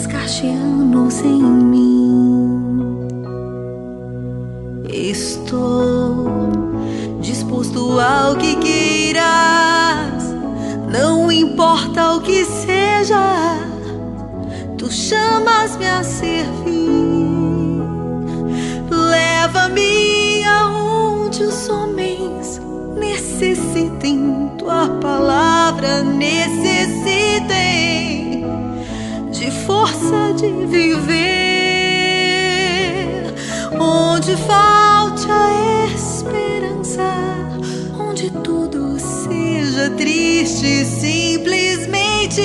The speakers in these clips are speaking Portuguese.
desgaste anos em mim. Estou disposto ao que queiras, não importa o que seja, tu chamas-me a servir. Leva-me aonde os homens necessitem, tua palavra necessitem de força de viver. Onde falte a esperança, onde tudo seja triste simplesmente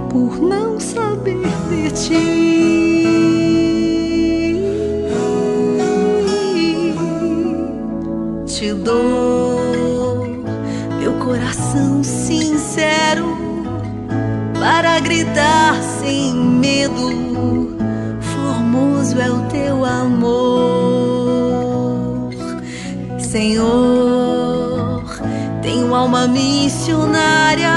por não saber de ti. Te dou meu coração sincero para gritar sem medo, formoso é o teu amor. Senhor, tenho alma missionária,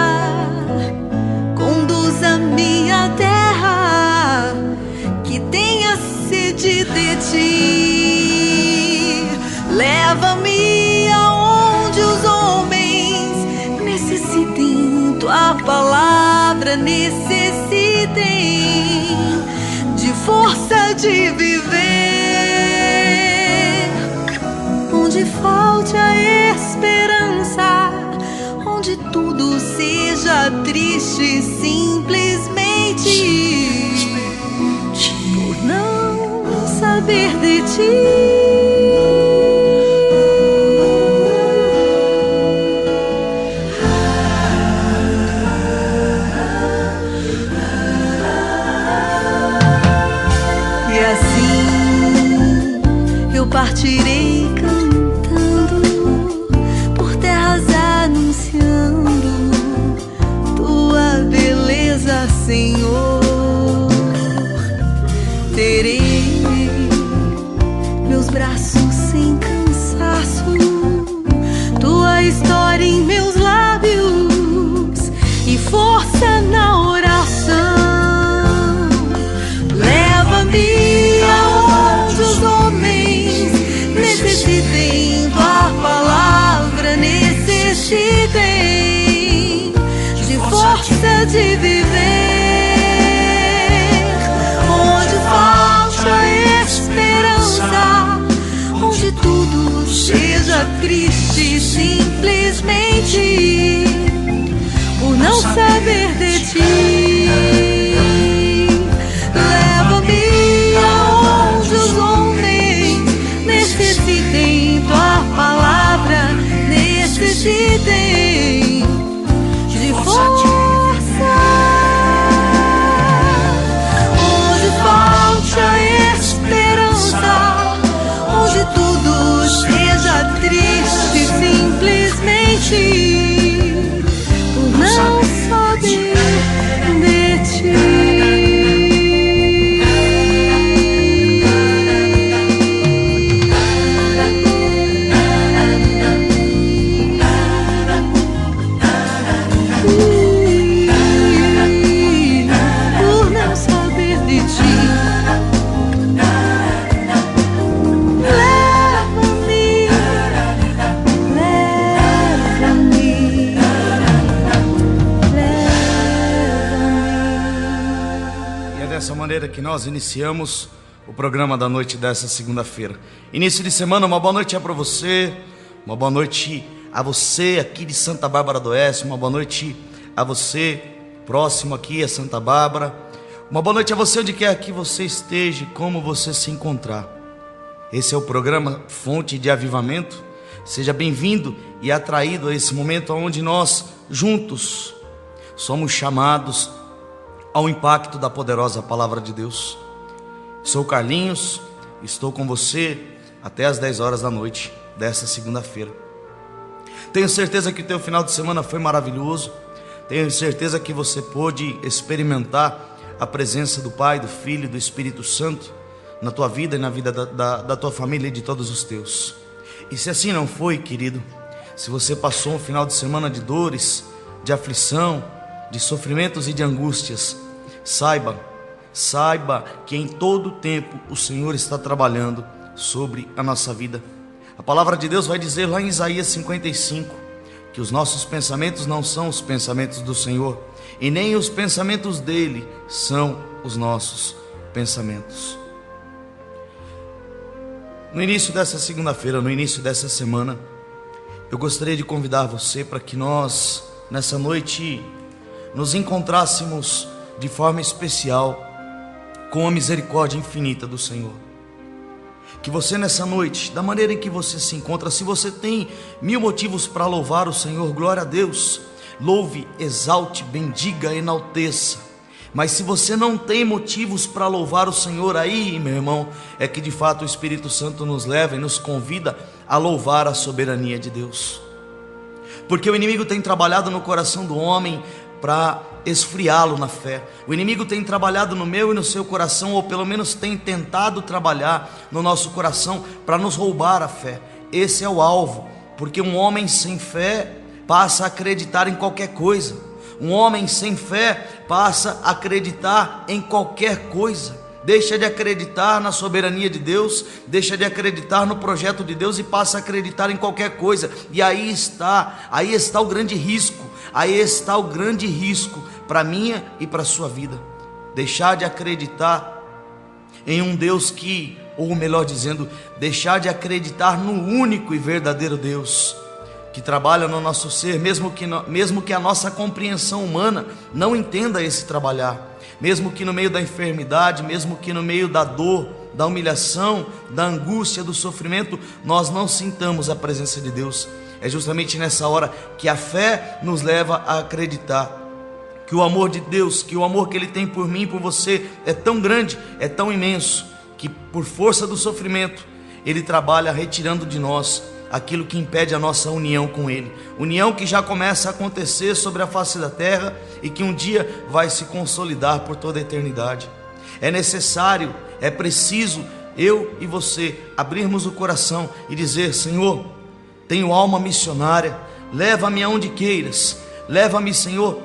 conduz-me à terra que tenha sede de ti. Leva-me aonde os homens necessitem, tua palavra necessitem de força de viver. Onde falte a esperança, onde tudo seja triste simplesmente por não saber de ti. Partirei cantando por terras anunciando tua beleza, Senhor. Terei meus braços sem cansaço, tua história em meus lábios e força na oração. Leva-me aonde os homens necessitem, tua palavra necessitem de força de viver. Onde falta a esperança, onde tudo seja triste simplesmente por não saber de ti. Leva-me aonde os homens necessitem, tua palavra necessitem de força. Onde falta a esperança, onde tudo seja triste simplesmente por não saber de ti. Que nós iniciamos o programa da noite dessa segunda-feira. Início de semana, uma boa noite para você, uma boa noite a você aqui de Santa Bárbara do Oeste, uma boa noite a você próximo aqui a Santa Bárbara, uma boa noite a você onde quer que você esteja, como você se encontrar. Esse é o programa Fonte de Avivamento. Seja bem-vindo e atraído a esse momento onde nós juntos somos chamados ao impacto da poderosa palavra de Deus. Sou Carlinhos, estou com você até as 10 horas da noite dessa segunda-feira. Tenho certeza que o teu final de semana foi maravilhoso. Tenho certeza que você pôde experimentar a presença do Pai, do Filho e do Espírito Santo na tua vida e na vida da tua família e de todos os teus. E se assim não foi, querido, se você passou um final de semana de dores, de aflição, de sofrimentos e de angústias, Saiba que em todo tempo o Senhor está trabalhando sobre a nossa vida. A palavra de Deus vai dizer lá em Isaías 55 que os nossos pensamentos não são os pensamentos do Senhor, e nem os pensamentos dele são os nossos pensamentos. No início dessa segunda-feira, no início dessa semana, eu gostaria de convidar você para que nós, nessa noite, nos encontrássemos de forma especial com a misericórdia infinita do Senhor. Que você nessa noite, da maneira em que você se encontra, se você tem 1000 motivos para louvar o Senhor, glória a Deus, louve, exalte, bendiga, enalteça. Mas se você não tem motivos para louvar o Senhor, aí, meu irmão, é que de fato o Espírito Santo nos leva e nos convida a louvar a soberania de Deus. Porque o inimigo tem trabalhado no coração do homem para esfriá-lo na fé. O inimigo tem trabalhado no meu e no seu coração, ou pelo menos tem tentado trabalhar no nosso coração para nos roubar a fé. Esse é o alvo, porque um homem sem fé passa a acreditar em qualquer coisa. Um homem sem fé passa a acreditar em qualquer coisa. Deixa de acreditar na soberania de Deus, deixa de acreditar no projeto de Deus e passa a acreditar em qualquer coisa. E aí está o grande risco. Aí está o grande risco para a minha e para a sua vida. Deixar de acreditar em um Deus que, ou melhor dizendo, deixar de acreditar no único e verdadeiro Deus que trabalha no nosso ser, mesmo que a nossa compreensão humana não entenda esse trabalhar, mesmo que no meio da enfermidade, mesmo que no meio da dor, da humilhação, da angústia, do sofrimento, nós não sintamos a presença de Deus. É justamente nessa hora que a fé nos leva a acreditar que o amor de Deus, que o amor que Ele tem por mim e por você é tão grande, é tão imenso, que por força do sofrimento Ele trabalha retirando de nós aquilo que impede a nossa união com Ele. União que já começa a acontecer sobre a face da terra e que um dia vai se consolidar por toda a eternidade. É necessário, é preciso eu e você abrirmos o coração e dizer: Senhor, tenho alma missionária, leva-me aonde queiras, leva-me, Senhor,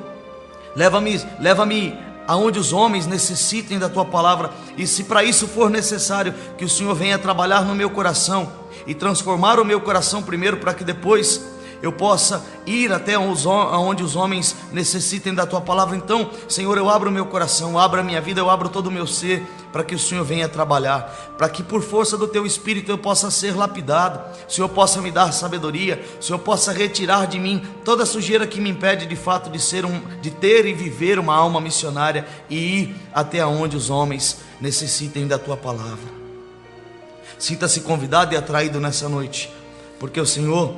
leva-me aonde os homens necessitem da Tua palavra, e se para isso for necessário que o Senhor venha trabalhar no meu coração e transformar o meu coração primeiro, para que depois eu possa ir até onde os homens necessitem da Tua palavra. Então, Senhor, eu abro o meu coração, eu abro a minha vida, eu abro todo o meu ser, para que o Senhor venha trabalhar, para que por força do Teu Espírito eu possa ser lapidado, o Senhor possa me dar sabedoria, o Senhor possa retirar de mim toda a sujeira que me impede de fato de ter e viver uma alma missionária e ir até onde os homens necessitem da Tua palavra. Sinta-se convidado e atraído nessa noite, porque o Senhor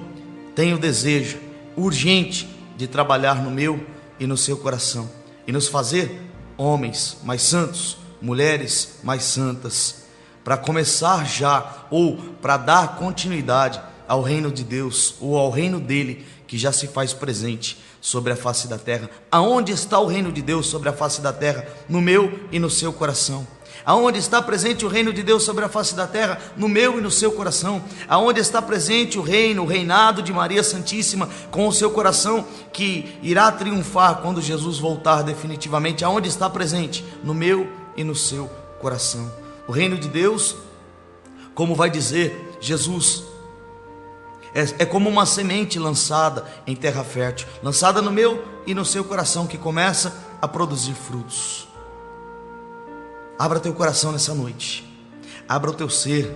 tem o desejo urgente de trabalhar no meu e no seu coração e nos fazer homens mais santos, mulheres mais santas, para começar já, ou para dar continuidade ao reino de Deus, ou ao reino dele que já se faz presente sobre a face da terra. Aonde está o reino de Deus sobre a face da terra? No meu e no seu coração. Aonde está presente o reino de Deus sobre a face da terra? No meu e no seu coração. Aonde está presente o reinado de Maria Santíssima com o seu coração, que irá triunfar quando Jesus voltar definitivamente? Aonde está presente? No meu e no seu coração. O reino de Deus, como vai dizer Jesus, é como uma semente lançada em terra fértil, lançada no meu e no seu coração, que começa a produzir frutos. Abra teu coração nessa noite, abra o teu ser,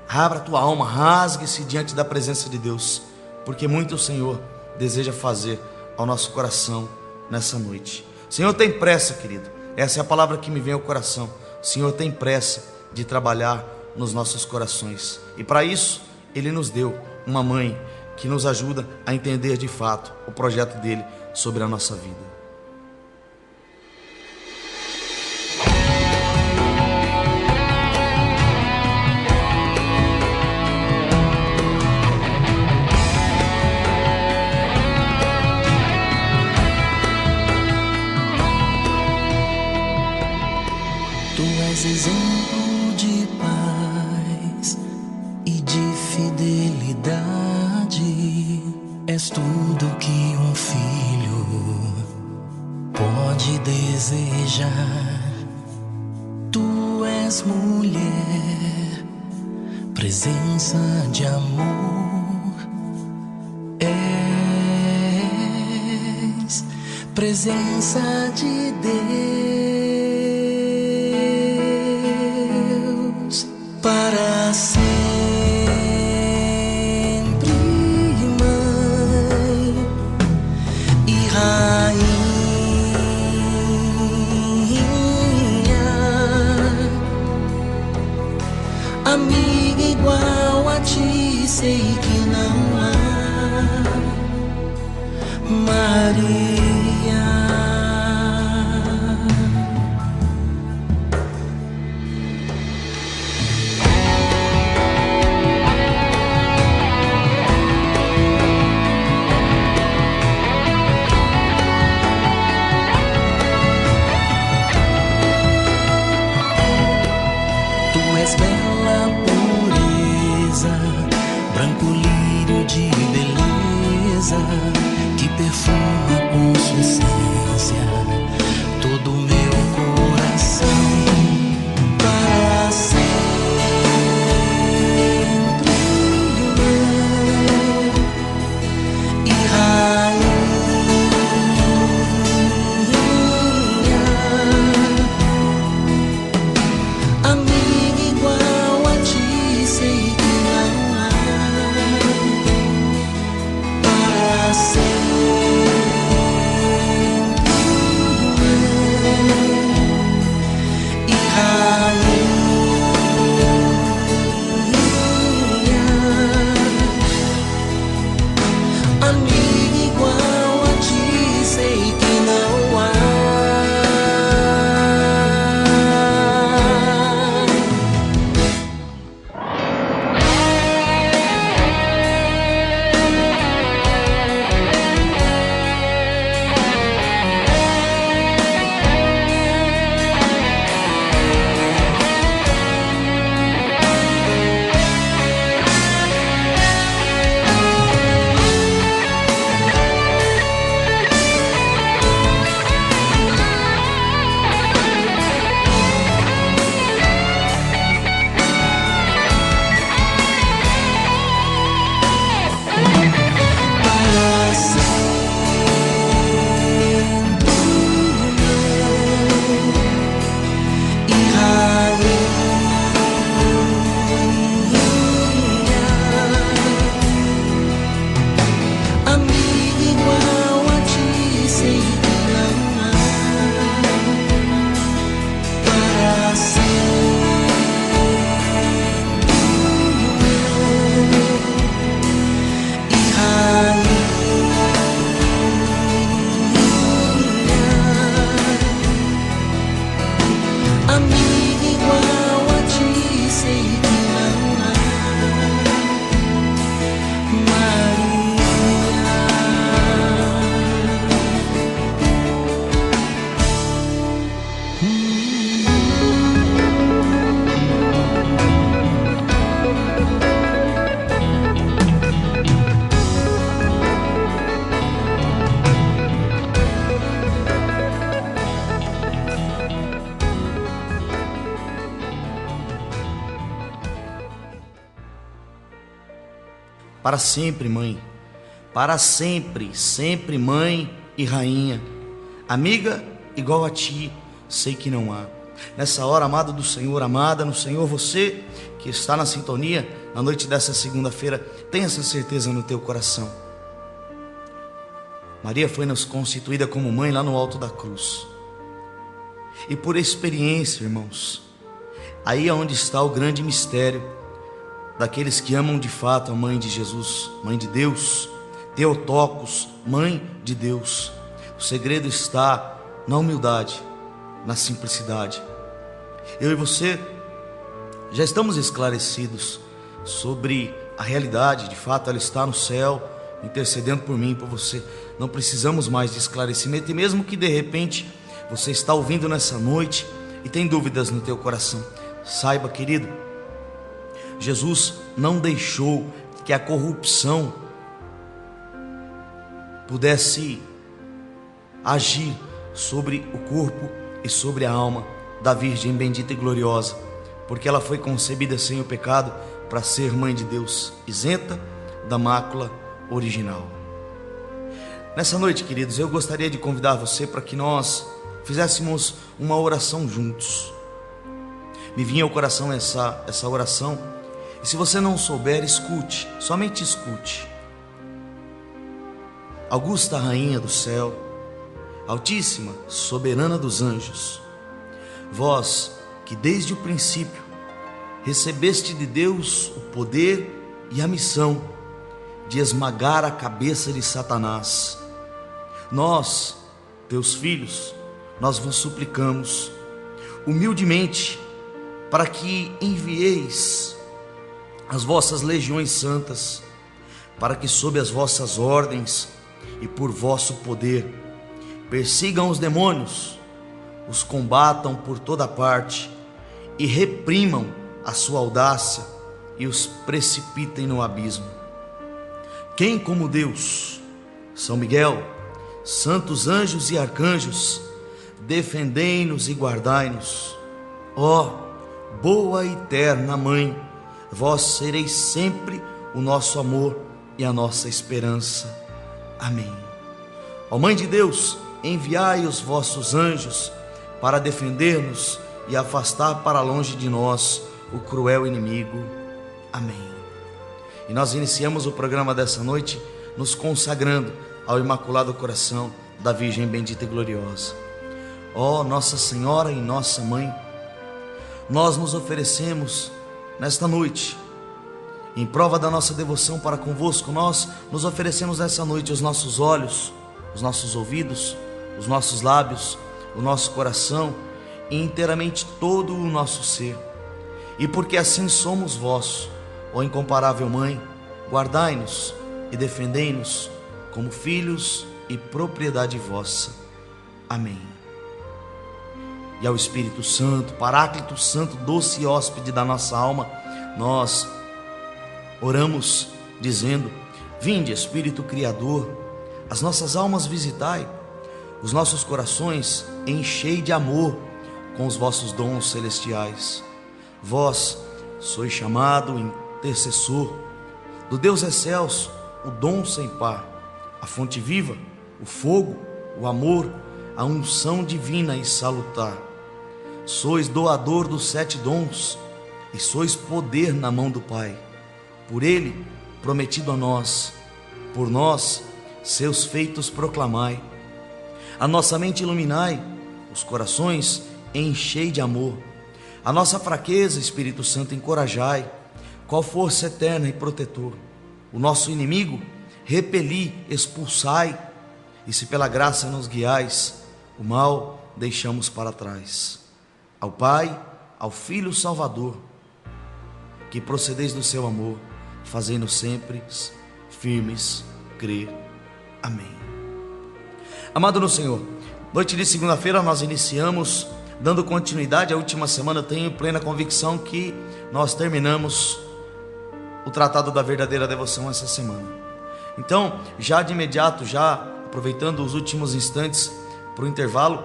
abra a tua alma, rasgue-se diante da presença de Deus, porque muito o Senhor deseja fazer ao nosso coração nessa noite. O Senhor tem pressa, querido, essa é a palavra que me vem ao coração. O Senhor tem pressa de trabalhar nos nossos corações, e para isso Ele nos deu uma mãe que nos ajuda a entender de fato o projeto dele sobre a nossa vida. Tu és exemplo de paz e de fidelidade. És tudo que um filho pode desejar. és mulher, presença de amor, és presença de Deus para sempre, mãe e rainha, amiga igual a ti, sei que não há, Maria. Tu és bela pureza, branco lírio de beleza, que perfuma com sua essência todo o meu coração. Para sempre, mãe e rainha, amiga igual a ti, sei que não há. Para sempre, mãe e rainha, amiga igual a ti, sei que não há. Para sempre, mãe e rainha, amiga igual a ti, sei que não há. Para sempre, mãe e rainha, amiga igual a ti, sei que não há, Maria. Para sempre, mãe, para sempre, sempre mãe e rainha, amiga igual a ti, sei que não há. Nessa hora, amado do Senhor, amada no Senhor, você que está na sintonia, na noite dessa segunda-feira, tenha essa certeza no teu coração. Maria foi nos constituída como mãe lá no alto da cruz. E por experiência, irmãos, aí é onde está o grande mistério daqueles que amam de fato a mãe de Jesus, mãe de Deus, Theotokos, mãe de Deus. O segredo está na humildade, na simplicidade. Eu e você já estamos esclarecidos sobre a realidade, de fato ela está no céu, intercedendo por mim e por você. Não precisamos mais de esclarecimento, e mesmo que de repente você está ouvindo nessa noite e tem dúvidas no teu coração, saiba, querido, Jesus não deixou que a corrupção pudesse agir sobre o corpo e sobre a alma da Virgem bendita e gloriosa. porque ela foi concebida sem o pecado para ser mãe de Deus, isenta da mácula original. Nessa noite, queridos, eu gostaria de convidar você para que nós fizéssemos uma oração juntos. Me vinha ao coração essa oração, e se você não souber, escute, somente escute. Augusta Rainha do céu, Altíssima, soberana dos anjos, vós que desde o princípio recebeste de Deus o poder e a missão de esmagar a cabeça de Satanás, nós, teus filhos, nós vos suplicamos humildemente para que envieis as vossas legiões santas, para que sob as vossas ordens e por vosso poder persigam os demônios, os combatam por toda parte e reprimam a sua audácia e os precipitem no abismo. Quem como Deus? São Miguel, santos anjos e arcanjos, defendei-nos e guardai-nos. Ó, boa e eterna Mãe, vós sereis sempre o nosso amor e a nossa esperança. Amém. Ó Mãe de Deus, enviai os vossos anjos para defender-nos e afastar para longe de nós o cruel inimigo. Amém. E nós iniciamos o programa dessa noite nos consagrando ao Imaculado Coração da Virgem bendita e gloriosa. Ó Nossa Senhora e Nossa Mãe, nós nos oferecemos nesta noite, em prova da nossa devoção para convosco, nós nos oferecemos nessa noite os nossos olhos, os nossos ouvidos, os nossos lábios, o nosso coração e inteiramente todo o nosso ser. E porque assim somos vós, ó incomparável Mãe, guardai-nos e defendei-nos como filhos e propriedade vossa. Amém. E ao Espírito Santo, Paráclito Santo, doce hóspede da nossa alma, nós oramos dizendo: vinde, Espírito Criador, as nossas almas visitai, os nossos corações enchei de amor com os vossos dons celestiais. Vós sois chamado intercessor do Deus excelso, o dom sem par, a fonte viva, o fogo, o amor, a unção divina e salutar. Sois doador dos 7 dons e sois poder na mão do Pai. Por Ele, prometido a nós, por nós, seus feitos proclamai. A nossa mente iluminai, os corações enchei de amor. A nossa fraqueza, Espírito Santo, encorajai, qual força eterna e protetor. O nosso inimigo, repeli, expulsai, e se pela graça nos guiais, o mal deixamos para trás. Ao Pai, ao Filho Salvador, que procedeis do seu amor, fazendo sempre firmes crer. Amém. Amado no Senhor, noite de segunda-feira nós iniciamos dando continuidade à última semana. Eu tenho plena convicção que nós terminamos o tratado da verdadeira devoção essa semana. Então, já de imediato, já aproveitando os últimos instantes para o intervalo,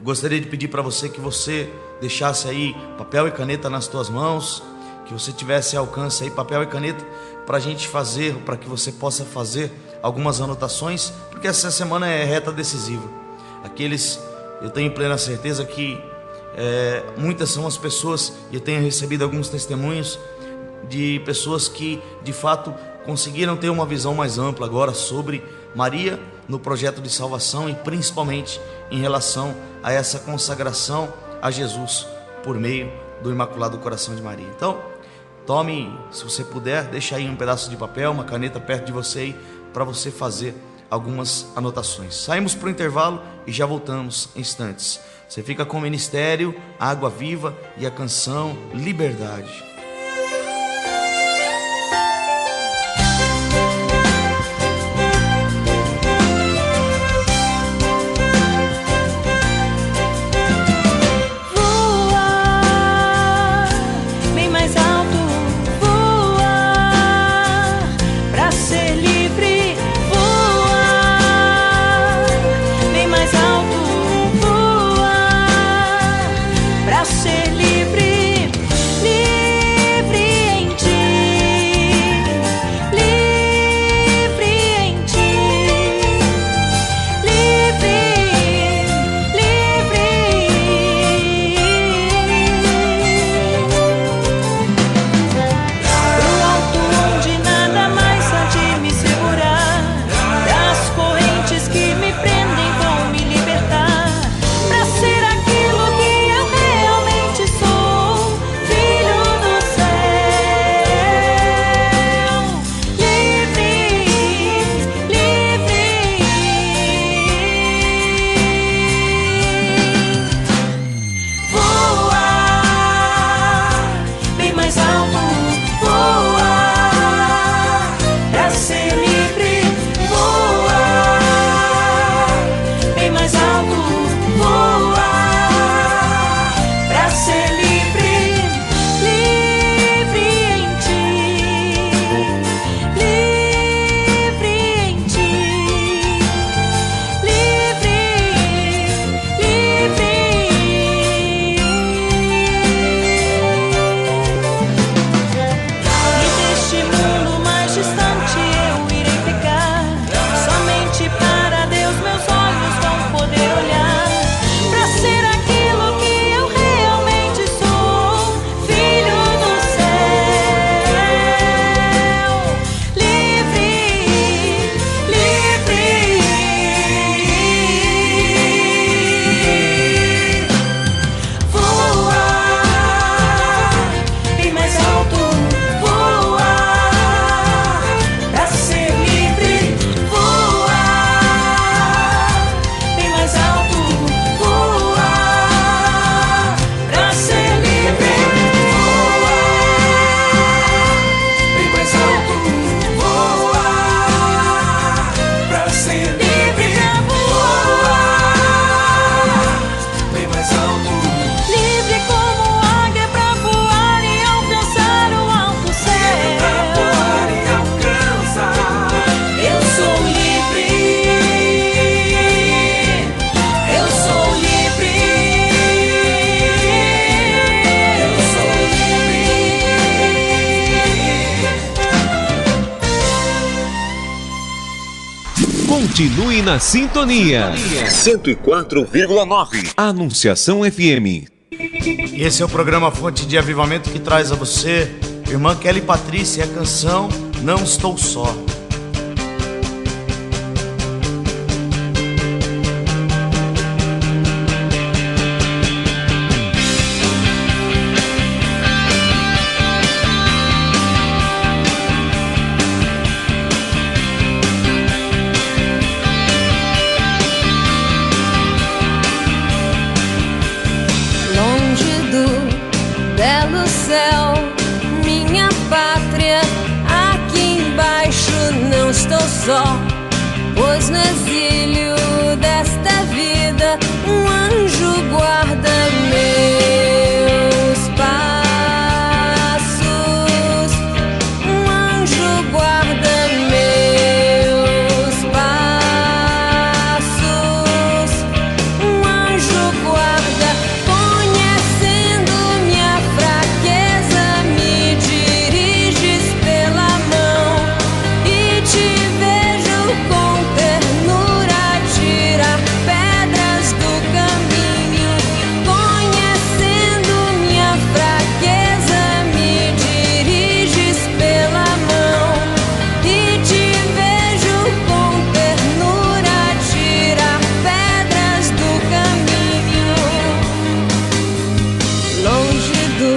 gostaria de pedir para você que você deixasse aí papel e caneta nas tuas mãos, que você tivesse alcance aí papel e caneta para a gente fazer, para que você possa fazer algumas anotações, porque essa semana é reta decisiva. Eu tenho plena certeza que muitas são as pessoas, e eu tenho recebido alguns testemunhos de pessoas que de fato conseguiram ter uma visão mais ampla agora sobre Maria no projeto de salvação e principalmente em relação a essa consagração a Jesus por meio do Imaculado Coração de Maria. Então, tome, se você puder, deixa aí um pedaço de papel, uma caneta perto de você aí, para você fazer algumas anotações. Saímos para o intervalo e já voltamos em instantes. Você fica com o Ministério Água Viva e a canção Liberdade. Ser livre, Continue na sintonia. 104,9. Anunciação FM. E esse é o programa Fonte de Avivamento que traz a você, irmã Kelly Patrícia, e a canção Não Estou Só. Só, pois no exílio desta vida um anjo guarda meus passos, um anjo guarda meus passos, um anjo guarda, conhecendo minha fraqueza, me diriges pela mão e te com ternura tirar pedras do caminho, conhecendo minha fraqueza, me diriges pela mão e te vejo com ternura tirar pedras do caminho. Longe do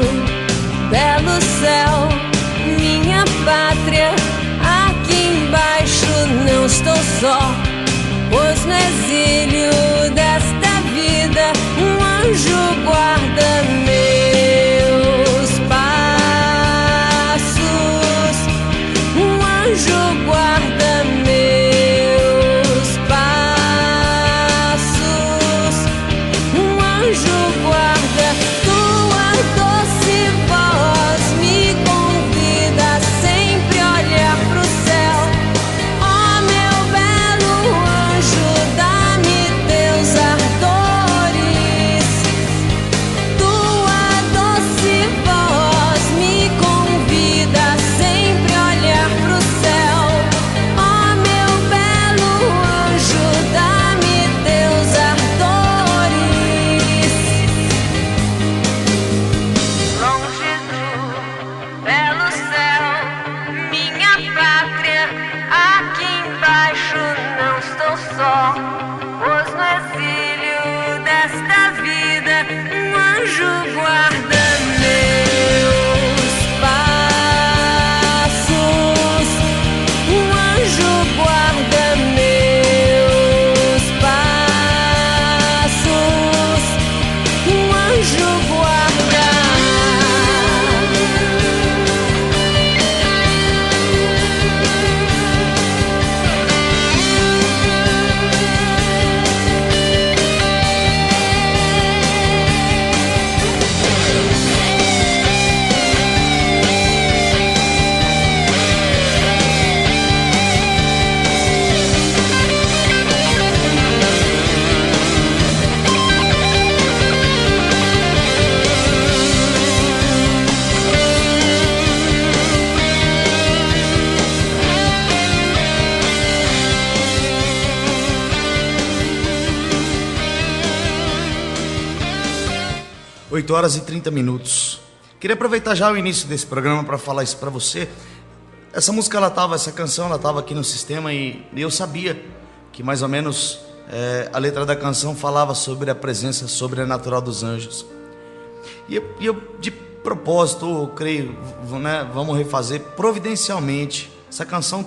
belo céu, minha pátria, não estou só, pois no exílio desta vida um anjo guarda meus passos, um anjo guarda meus passos, um anjo guarda, tua doce voz me convida sempre a olhar pro céu. Pois no exílio desta vida um anjo guarda meus passos, um anjo guarda meus passos, um anjo guarda. Oito horas e 30 minutos. Queria aproveitar já o início desse programa para falar isso para você. Essa música, essa canção, ela estava aqui no sistema e eu sabia que mais ou menos a letra da canção falava sobre a presença sobrenatural dos anjos. E eu de propósito, eu creio, né, vamos refazer providencialmente. Essa canção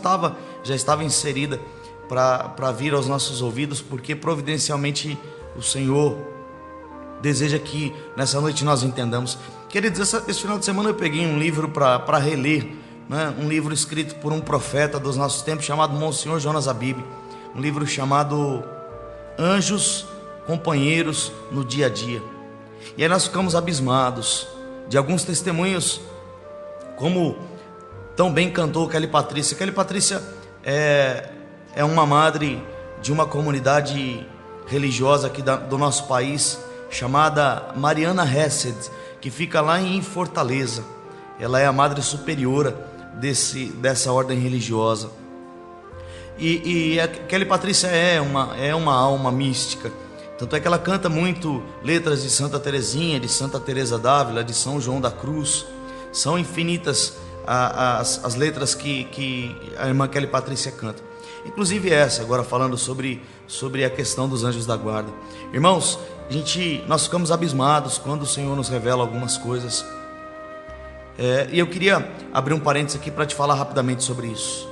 já estava inserida para vir aos nossos ouvidos, porque providencialmente o Senhor deseja que nessa noite nós entendamos. Queridos, esse final de semana eu peguei um livro para reler, né? Um livro escrito por um profeta dos nossos tempos chamado Monsenhor Jonas Abib, um livro chamado Anjos Companheiros no Dia a Dia. E aí nós ficamos abismados de alguns testemunhos, como tão bem cantou Kelly Patrícia. Kelly Patrícia é uma madre de uma comunidade religiosa aqui do nosso país, chamada Mariana Hesed, que fica lá em Fortaleza. Ela é a madre superiora dessa ordem religiosa. E a Kelly Patrícia é uma alma mística. Tanto é que ela canta muito letras de Santa Teresinha, de Santa Teresa d'Ávila, de São João da Cruz. São infinitas as letras que a irmã Kelly Patrícia canta. Inclusive essa, agora falando sobre a questão dos anjos da guarda. Irmãos, nós ficamos abismados quando o Senhor nos revela algumas coisas. E eu queria abrir um parênteses aqui para te falar rapidamente sobre isso.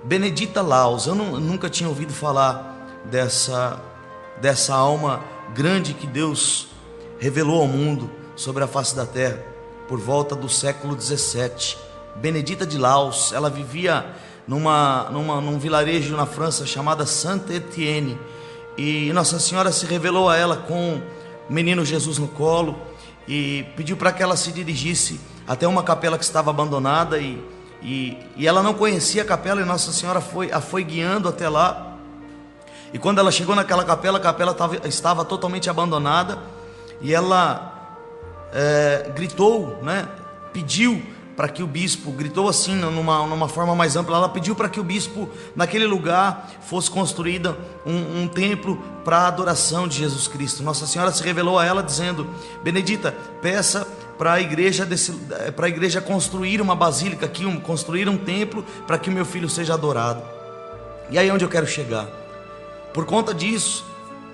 Benedita Laus, eu nunca tinha ouvido falar dessa alma grande que Deus revelou ao mundo sobre a face da terra por volta do século 17. Benedita de Laus, ela vivia num vilarejo na França chamada Saint-Étienne, e Nossa Senhora se revelou a ela com o menino Jesus no colo e pediu para que ela se dirigisse até uma capela que estava abandonada, e ela não conhecia a capela, e Nossa Senhora a foi guiando até lá. E quando ela chegou naquela capela, a capela estava totalmente abandonada, e ela gritou, né? Pediu para que o bispo, gritou assim numa forma mais ampla, ela pediu para que o bispo, naquele lugar, fosse construída um templo para a adoração de Jesus Cristo. Nossa Senhora se revelou a ela dizendo: Benedita, peça para a igreja construir uma basílica aqui, construir um templo para que o meu filho seja adorado. E aí onde eu quero chegar? Por conta disso,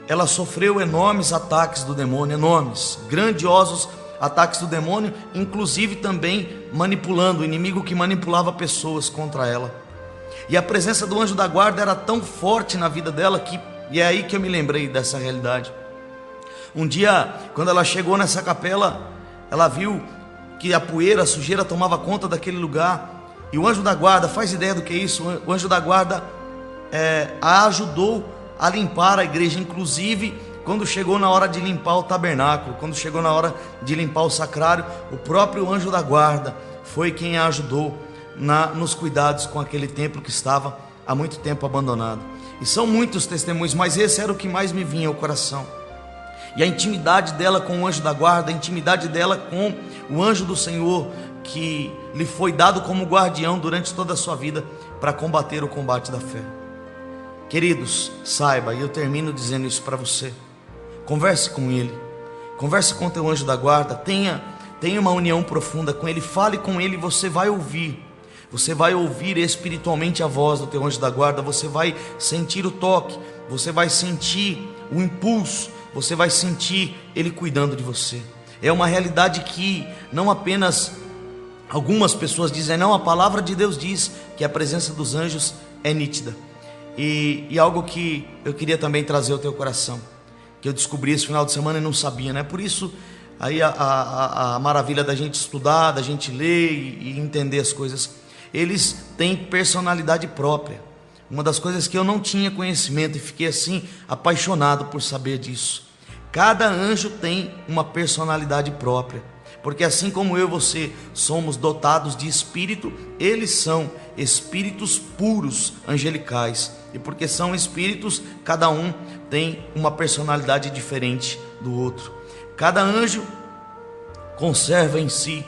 ela sofreu enormes ataques do demônio, enormes, grandiosos ataques do demônio, inclusive também manipulando, o inimigo que manipulava pessoas contra ela. E a presença do anjo da guarda era tão forte na vida dela e é aí que eu me lembrei dessa realidade. Um dia, quando ela chegou nessa capela, ela viu que a poeira, a sujeira tomava conta daquele lugar, e o anjo da guarda, faz ideia do que é isso? O anjo da guarda a ajudou a limpar a igreja, inclusive quando chegou na hora de limpar o tabernáculo, quando chegou na hora de limpar o sacrário, o próprio anjo da guarda foi quem a ajudou nos cuidados com aquele templo que estava há muito tempo abandonado. E são muitos testemunhos, mas esse era o que mais me vinha ao coração. E a intimidade dela com o anjo da guarda, a intimidade dela com o anjo do Senhor, que lhe foi dado como guardião durante toda a sua vida para combater o combate da fé. Queridos, saiba, e eu termino dizendo isso para você: converse com ele, converse com o teu anjo da guarda, tenha uma união profunda com ele, fale com ele, você vai ouvir espiritualmente a voz do teu anjo da guarda, você vai sentir o toque, você vai sentir o impulso, você vai sentir ele cuidando de você. É uma realidade que não apenas algumas pessoas dizem, não, a palavra de Deus diz que a presença dos anjos é nítida. E algo que eu queria também trazer ao teu coração, que eu descobri esse final de semana e não sabia, né? Por isso aí a maravilha da gente estudar, da gente ler e entender as coisas. Eles têm personalidade própria. Uma das coisas que eu não tinha conhecimento e fiquei assim apaixonado por saber disso. Cada anjo tem uma personalidade própria, porque assim como eu e você somos dotados de espírito, eles são espíritos puros, angelicais. E porque são espíritos, cada um tem uma personalidade diferente do outro. Cada anjo conserva em si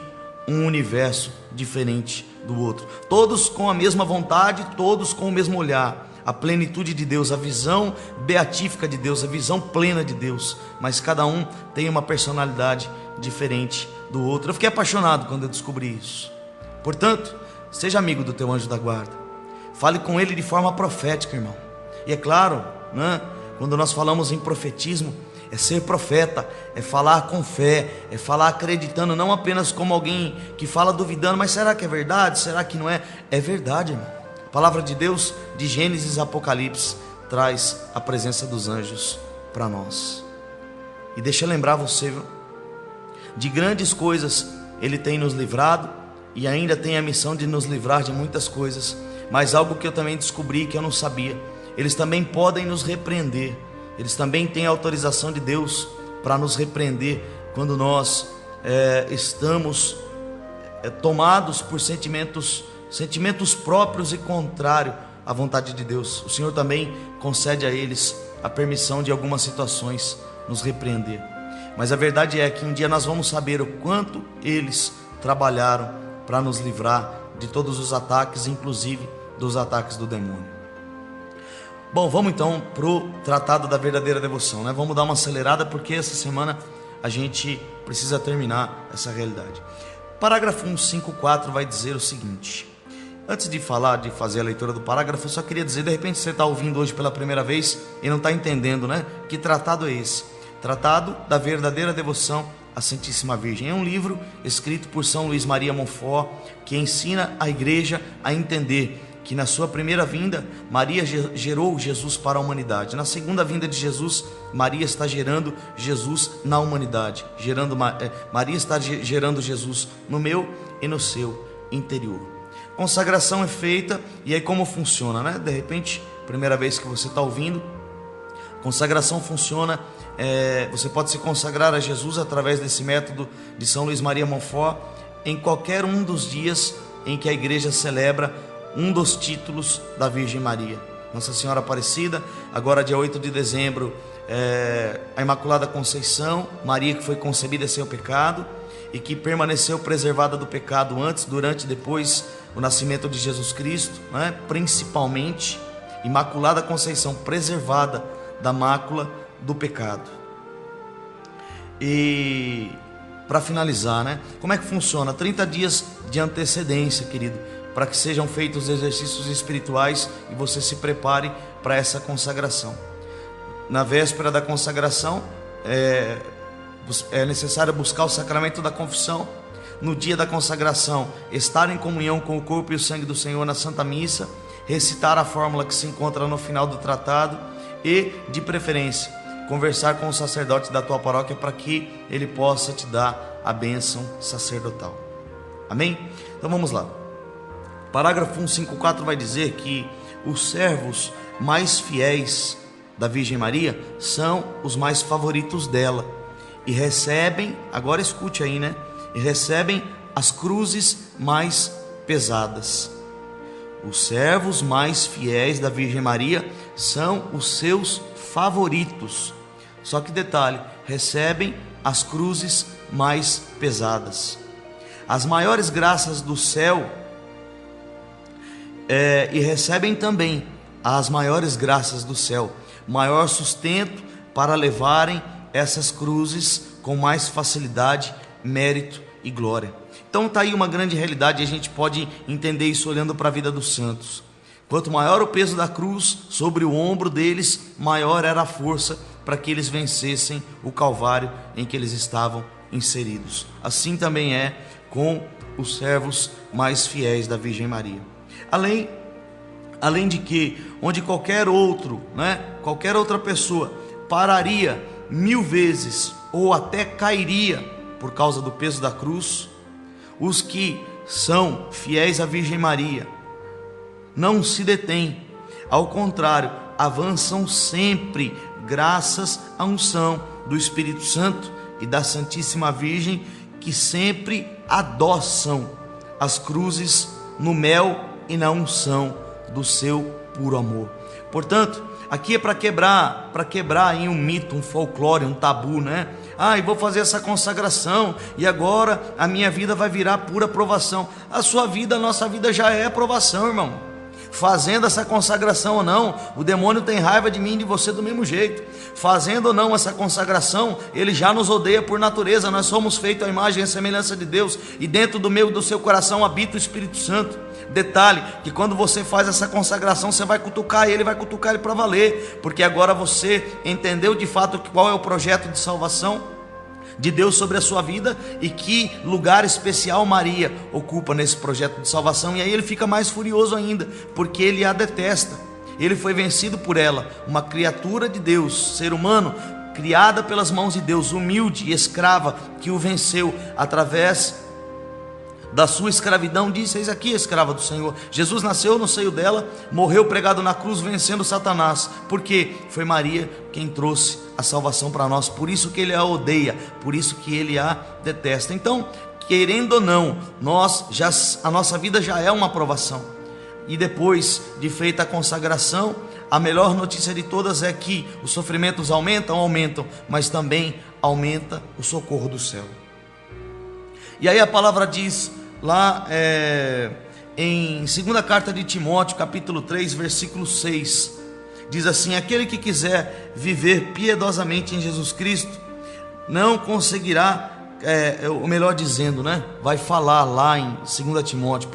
um universo diferente do outro. Todos com a mesma vontade, todos com o mesmo olhar. A plenitude de Deus, a visão beatífica de Deus, a visão plena de Deus. Mas cada um tem uma personalidade diferente do outro. Eu fiquei apaixonado quando eu descobri isso. Portanto, seja amigo do teu anjo da guarda. Fale com ele de forma profética, irmão. E é claro, né, quando nós falamos em profetismo, é ser profeta, é falar com fé, é falar acreditando, não apenas como alguém que fala duvidando, mas será que é verdade? Será que não é? É verdade, irmão. A palavra de Deus, de Gênesis a Apocalipse, traz a presença dos anjos para nós. E deixa eu lembrar você, viu? De grandes coisas Ele tem nos livrado, e ainda tem a missão de nos livrar de muitas coisas. Mas algo que eu também descobri, que eu não sabia: eles também podem nos repreender. Eles também têm a autorização de Deus para nos repreender quando nós estamos tomados por sentimentos próprios e contrários à vontade de Deus. O Senhor também concede a eles a permissão de algumas situações nos repreender. Mas a verdade é que um dia nós vamos saber o quanto eles trabalharam para nos livrar de todos os ataques, inclusive dos ataques do demônio. Bom, vamos então para o tratado da verdadeira devoção, né? Vamos dar uma acelerada porque essa semana a gente precisa terminar essa realidade. Parágrafo 154 vai dizer o seguinte. Antes de fazer a leitura do parágrafo, eu só queria dizer, de repente você está ouvindo hoje pela primeira vez e não está entendendo, né? Que tratado é esse? Tratado da verdadeira devoção à Santíssima Virgem. É um livro escrito por São Luís Maria Montfort, que ensina a igreja a entender que na sua primeira vinda, Maria gerou Jesus para a humanidade. Na segunda vinda de Jesus, Maria está gerando Jesus na humanidade. Maria está gerando Jesus no meu e no seu interior. Consagração é feita, e aí como funciona, né? De repente, primeira vez que você está ouvindo, consagração funciona, você pode se consagrar a Jesus através desse método de São Luís Maria Montfort, em qualquer um dos dias em que a igreja celebra um dos títulos da Virgem Maria. Nossa Senhora Aparecida, agora dia 8 de dezembro, a Imaculada Conceição, Maria que foi concebida sem o pecado, e que permaneceu preservada do pecado antes, durante e depois o nascimento de Jesus Cristo, né? Principalmente, Imaculada Conceição, preservada da mácula do pecado. E para finalizar, né? Como é que funciona? 30 dias de antecedência, querido, para que sejam feitos os exercícios espirituais e você se prepare para essa consagração. Na véspera da consagração, é necessário buscar o sacramento da confissão. No dia da consagração, estar em comunhão com o corpo e o sangue do Senhor na Santa Missa, recitar a fórmula que se encontra no final do tratado e, de preferência, conversar com o sacerdote da tua paróquia para que ele possa te dar a bênção sacerdotal. Amém? Então vamos lá. Parágrafo 154 vai dizer que os servos mais fiéis da Virgem Maria são os mais favoritos dela e recebem, agora escute aí, né? E recebem as cruzes mais pesadas. Os servos mais fiéis da Virgem Maria são os seus favoritos. Só que detalhe, recebem as cruzes mais pesadas. As maiores graças do céu e recebem também as maiores graças do céu, maior sustento para levarem essas cruzes com mais facilidade, mérito e glória. Então está aí uma grande realidade, e a gente pode entender isso olhando para a vida dos santos. Quanto maior o peso da cruz sobre o ombro deles, maior era a força para que eles vencessem o Calvário em que eles estavam inseridos. Assim também é com os servos mais fiéis da Virgem Maria. Além de que, onde qualquer outra pessoa pararia 1000 vezes ou até cairia por causa do peso da cruz, os que são fiéis à Virgem Maria não se detêm, ao contrário, avançam sempre, graças à unção do Espírito Santo e da Santíssima Virgem, que sempre adoçam as cruzes no mel e na unção do seu puro amor. Portanto, aqui é para quebrar aí um mito, um folclore, um tabu, né? Eu vou fazer essa consagração e agora a minha vida vai virar pura provação. A sua vida, a nossa vida já é provação, irmão. Fazendo essa consagração ou não, o demônio tem raiva de mim e de você do mesmo jeito. Fazendo ou não essa consagração, ele já nos odeia por natureza. Nós somos feitos à imagem e semelhança de Deus, e dentro do meu e do seu coração habita o Espírito Santo. Detalhe, que quando você faz essa consagração, você vai cutucar ele para valer, porque agora você entendeu de fato qual é o projeto de salvação de Deus sobre a sua vida e que lugar especial Maria ocupa nesse projeto de salvação. E aí ele fica mais furioso ainda, porque ele a detesta. Ele foi vencido por ela, uma criatura de Deus, ser humano, criada pelas mãos de Deus, humilde e escrava, que o venceu através da sua escravidão. Disse: eis aqui a escrava do Senhor. Jesus nasceu no seio dela, morreu pregado na cruz, vencendo Satanás, porque foi Maria quem trouxe a salvação para nós. Por isso que ele a odeia, por isso que ele a detesta. Então, querendo ou não, a nossa vida já é uma aprovação. E depois de feita a consagração, a melhor notícia de todas é que os sofrimentos aumentam, mas também aumenta o socorro do céu. E aí a palavra diz lá em segunda carta de Timóteo, capítulo 3, versículo 6, diz assim: aquele que quiser viver piedosamente em Jesus Cristo, não conseguirá, ou melhor dizendo, né? Vai falar lá em 2 Timóteo,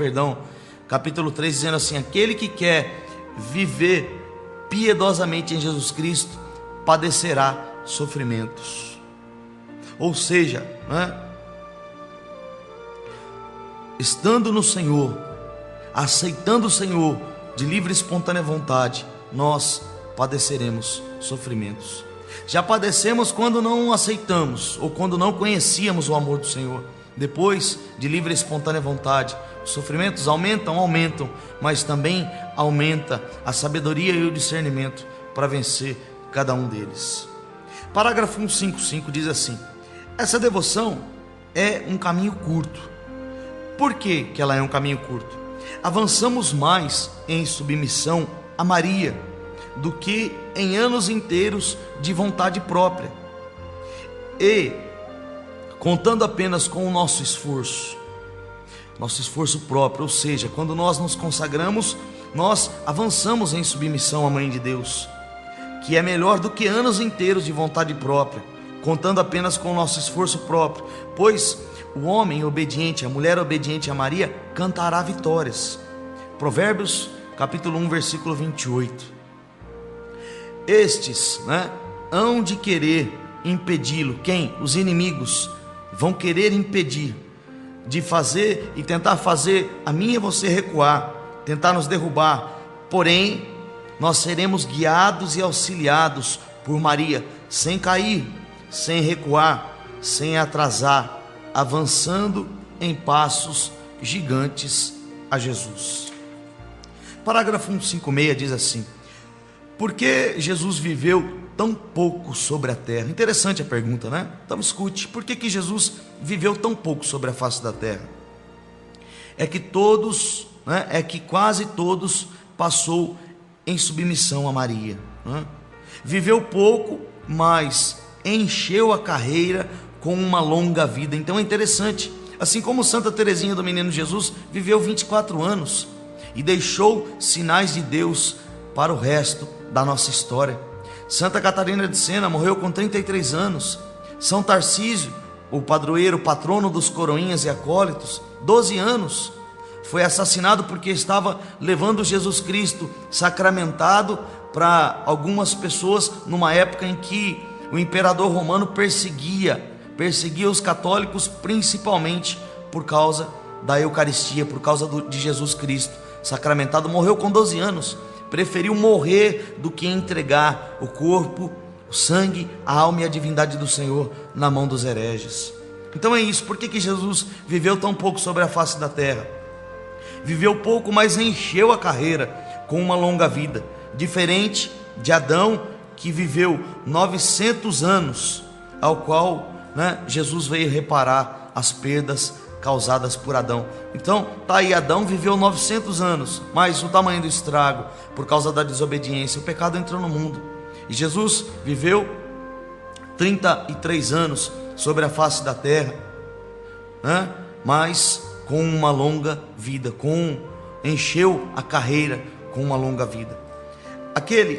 capítulo 3, dizendo assim: aquele que quer viver piedosamente em Jesus Cristo, padecerá sofrimentos. Ou seja, né? Estando no Senhor, aceitando o Senhor de livre e espontânea vontade, nós padeceremos sofrimentos. Já padecemos quando não aceitamos ou quando não conhecíamos o amor do Senhor. Depois, de livre e espontânea vontade, os sofrimentos aumentam, mas também aumenta a sabedoria e o discernimento para vencer cada um deles. Parágrafo 155 diz assim: essa devoção é um caminho curto. Por que ela é um caminho curto? Avançamos mais em submissão a Maria do que em anos inteiros de vontade própria, e contando apenas com o nosso esforço próprio. Ou seja, quando nós nos consagramos, nós avançamos em submissão à Mãe de Deus, que é melhor do que anos inteiros de vontade própria, contando apenas com o nosso esforço próprio, pois o homem obediente, a mulher obediente a Maria, cantará vitórias. Provérbios capítulo 1, versículo 28. Estes, hão de querer impedi-lo. Quem? Os inimigos vão querer impedir de fazer e tentar fazer a mim e você recuar, tentar nos derrubar. Porém, nós seremos guiados e auxiliados por Maria, sem cair, sem recuar, sem atrasar, avançando em passos gigantes a Jesus. Parágrafo 156 diz assim: por que Jesus viveu tão pouco sobre a terra? Interessante a pergunta, né? Então escute, por que Jesus viveu tão pouco sobre a face da terra? É que quase todos passou em submissão a Maria, né? Viveu pouco, mas encheu a carreira com uma longa vida. Então é interessante, assim como Santa Teresinha do Menino Jesus viveu 24 anos e deixou sinais de Deus para o resto da nossa história. Santa Catarina de Sena morreu com 33 anos. São Tarcísio, o padroeiro, patrono dos coroinhas e acólitos, 12 anos. Foi assassinado porque estava levando Jesus Cristo sacramentado para algumas pessoas, numa época em que o imperador romano perseguia os católicos, principalmente por causa da Eucaristia, por causa de Jesus Cristo sacramentado. Morreu com 12 anos. Preferiu morrer do que entregar o corpo, o sangue, a alma e a divindade do Senhor na mão dos hereges. Então é isso. Por que Jesus viveu tão pouco sobre a face da terra? Viveu pouco, mas encheu a carreira com uma longa vida, diferente de Adão, que viveu 900 anos, ao qual Jesus veio reparar as perdas causadas por Adão. Então tá aí, Adão viveu 900 anos, mas o tamanho do estrago por causa da desobediência, o pecado entrou no mundo, e Jesus viveu 33 anos sobre a face da terra, mas com uma longa vida, encheu a carreira com uma longa vida.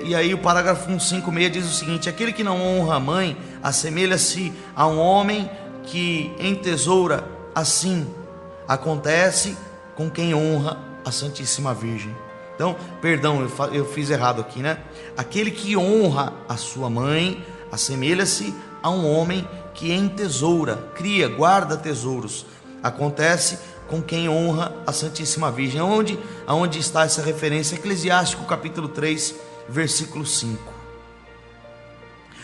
E aí o parágrafo 156 diz o seguinte: aquele que não honra a mãe assemelha-se a um homem que entesoura. Assim acontece com quem honra a Santíssima Virgem. Então, perdão, eu fiz errado aqui, Aquele que honra a sua mãe assemelha-se a um homem que entesoura, cria, guarda tesouros. Acontece com quem honra a Santíssima Virgem. Aonde está essa referência? Eclesiástico capítulo 3, versículo 5.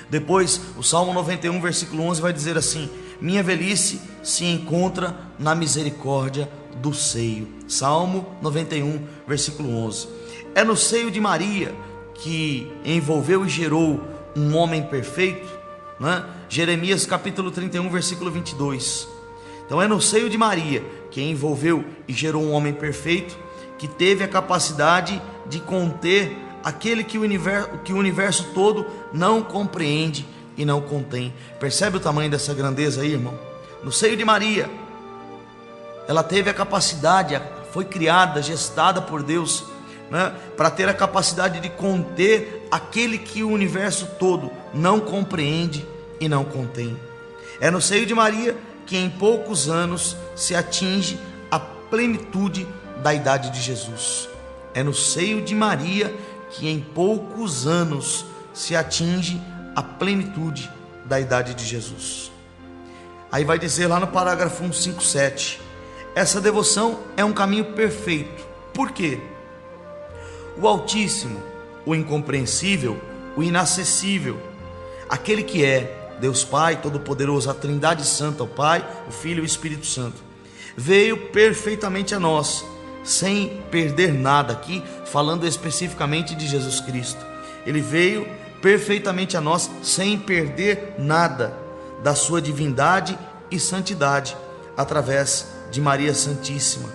Depois, o Salmo 91, versículo 11 vai dizer assim: minha velhice se encontra na misericórdia do seio. Salmo 91, versículo 11. É no seio de Maria que envolveu e gerou um homem perfeito, Jeremias capítulo 31, versículo 22. Então é no seio de Maria que envolveu e gerou um homem perfeito, que teve a capacidade de conter aquele que o universo todo não compreende e não contém. Percebe o tamanho dessa grandeza aí, irmão? No seio de Maria, ela teve a capacidade, a foi criada, gestada por Deus, né, para ter a capacidade de conter aquele que o universo todo não compreende e não contém. É no seio de Maria que em poucos anos se atinge a plenitude da idade de Jesus. É no seio de Maria que em poucos anos se atinge a plenitude da idade de Jesus. Aí vai dizer lá no parágrafo 157, essa devoção é um caminho perfeito. Por quê? O Altíssimo, o incompreensível, o inacessível, aquele que é Deus Pai Todo-Poderoso, a Trindade Santa, o Pai, o Filho e o Espírito Santo, veio perfeitamente a nós, sem perder nada, aqui falando especificamente de Jesus Cristo. Ele veio perfeitamente a nós, sem perder nada da sua divindade e santidade, através de Maria Santíssima,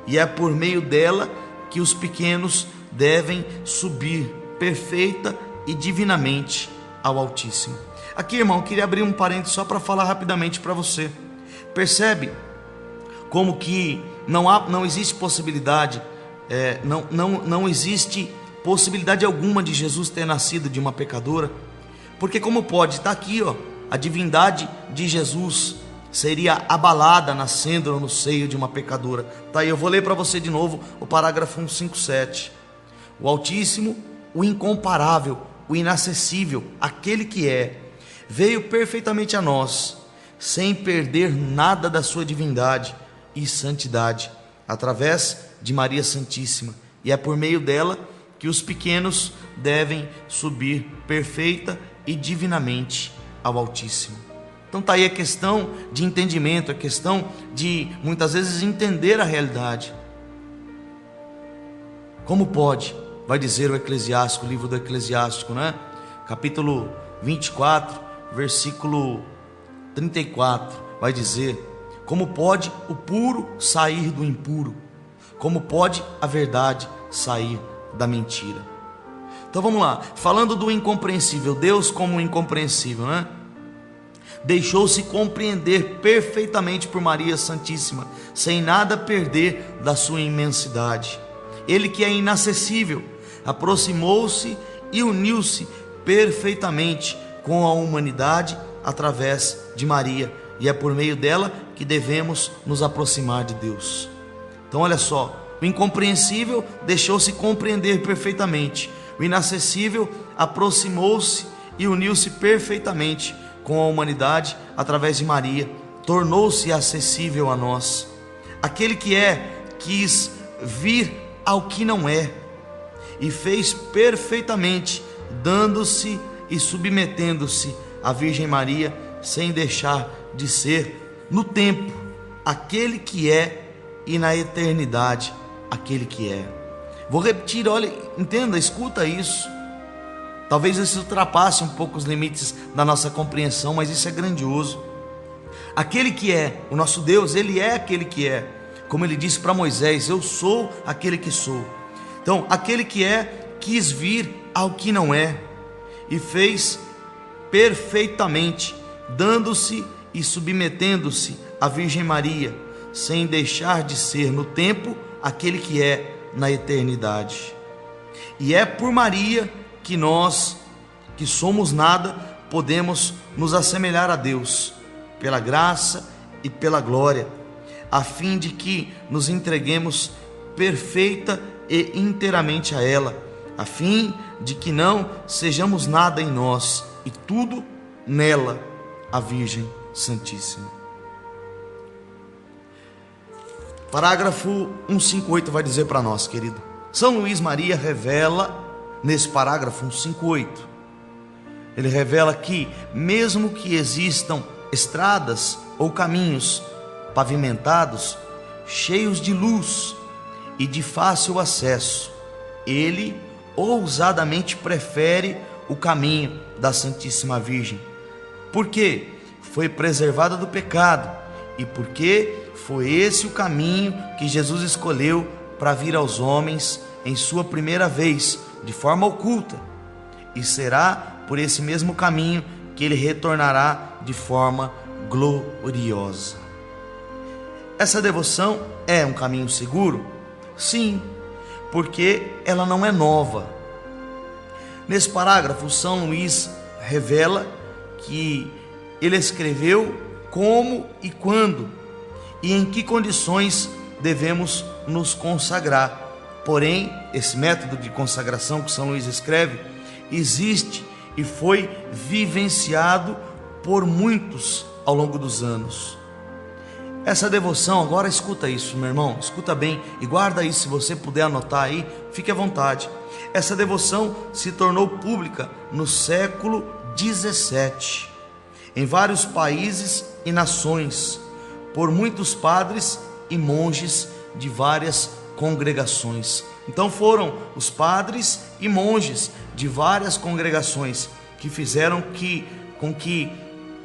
e é por meio dela que os pequenos devem subir perfeita e divinamente ao Altíssimo. Aqui, irmão, eu queria abrir um parênteses só para falar rapidamente para você. Percebe como que não existe possibilidade, não existe possibilidade alguma de Jesus ter nascido de uma pecadora? Porque como pode? Está aqui, ó, a divindade de Jesus seria abalada nascendo no seio de uma pecadora. Tá aí, eu vou ler para você de novo o parágrafo 157. O Altíssimo, o incomparável, o inacessível, aquele que é, veio perfeitamente a nós, sem perder nada da sua divindade e santidade, através de Maria Santíssima, e é por meio dela que os pequenos devem subir perfeita e divinamente ao Altíssimo. Então está aí a questão de entendimento, a questão de muitas vezes entender a realidade. Como pode? Vai dizer o Eclesiástico, o livro do Eclesiástico, né? Capítulo 24, versículo 34, vai dizer: como pode o puro sair do impuro? Como pode a verdade sair da mentira? Então vamos lá, falando do incompreensível, Deus como incompreensível, né? Deixou-se compreender perfeitamente por Maria Santíssima, sem nada perder da sua imensidade. Ele que é inacessível, aproximou-se e uniu-se perfeitamente com a humanidade através de Maria, e é por meio dela que devemos nos aproximar de Deus. Então olha só, o incompreensível deixou-se compreender perfeitamente, o inacessível aproximou-se e uniu-se perfeitamente com a humanidade através de Maria, tornou-se acessível a nós. Aquele que é, quis vir ao que não é, e fez perfeitamente, dando-se e submetendo-se à Virgem Maria, sem deixar de ser no tempo aquele que é, e na eternidade aquele que é. Vou repetir, olha, entenda, escuta isso. Talvez isso ultrapasse um pouco os limites da nossa compreensão, mas isso é grandioso. Aquele que é, o nosso Deus, Ele é aquele que é, como Ele disse para Moisés: eu sou aquele que sou. Então, aquele que é, quis vir ao que não é, e fez perfeitamente, dando-se e submetendo-se à Virgem Maria, sem deixar de ser no tempo aquele que é na eternidade. E é por Maria que nós, que somos nada, podemos nos assemelhar a Deus, pela graça e pela glória, a fim de que nos entreguemos perfeita e inteiramente a ela, a fim de que não sejamos nada em nós e tudo nela, a Virgem Santíssima. Parágrafo 158 vai dizer para nós, querido: São Luís Maria revela, nesse parágrafo 158, ele revela que, mesmo que existam estradas ou caminhos pavimentados, cheios de luz e de fácil acesso, ele ousadamente prefere o caminho da Santíssima Virgem, porque foi preservada do pecado e porque foi esse o caminho que Jesus escolheu para vir aos homens em sua primeira vez, de forma oculta, e será por esse mesmo caminho que ele retornará de forma gloriosa. Essa devoção é um caminho seguro? Sim, porque ela não é nova. Nesse parágrafo, São Luís revela que ele escreveu como e quando e em que condições devemos nos consagrar. Porém, esse método de consagração que São Luís escreve existe e foi vivenciado por muitos ao longo dos anos. Essa devoção, agora escuta isso, meu irmão, escuta bem e guarda aí, se você puder anotar aí, fique à vontade. Essa devoção se tornou pública no século XVII, em vários países e nações, por muitos padres e monges de várias congregações. Então foram os padres e monges de várias congregações que fizeram com que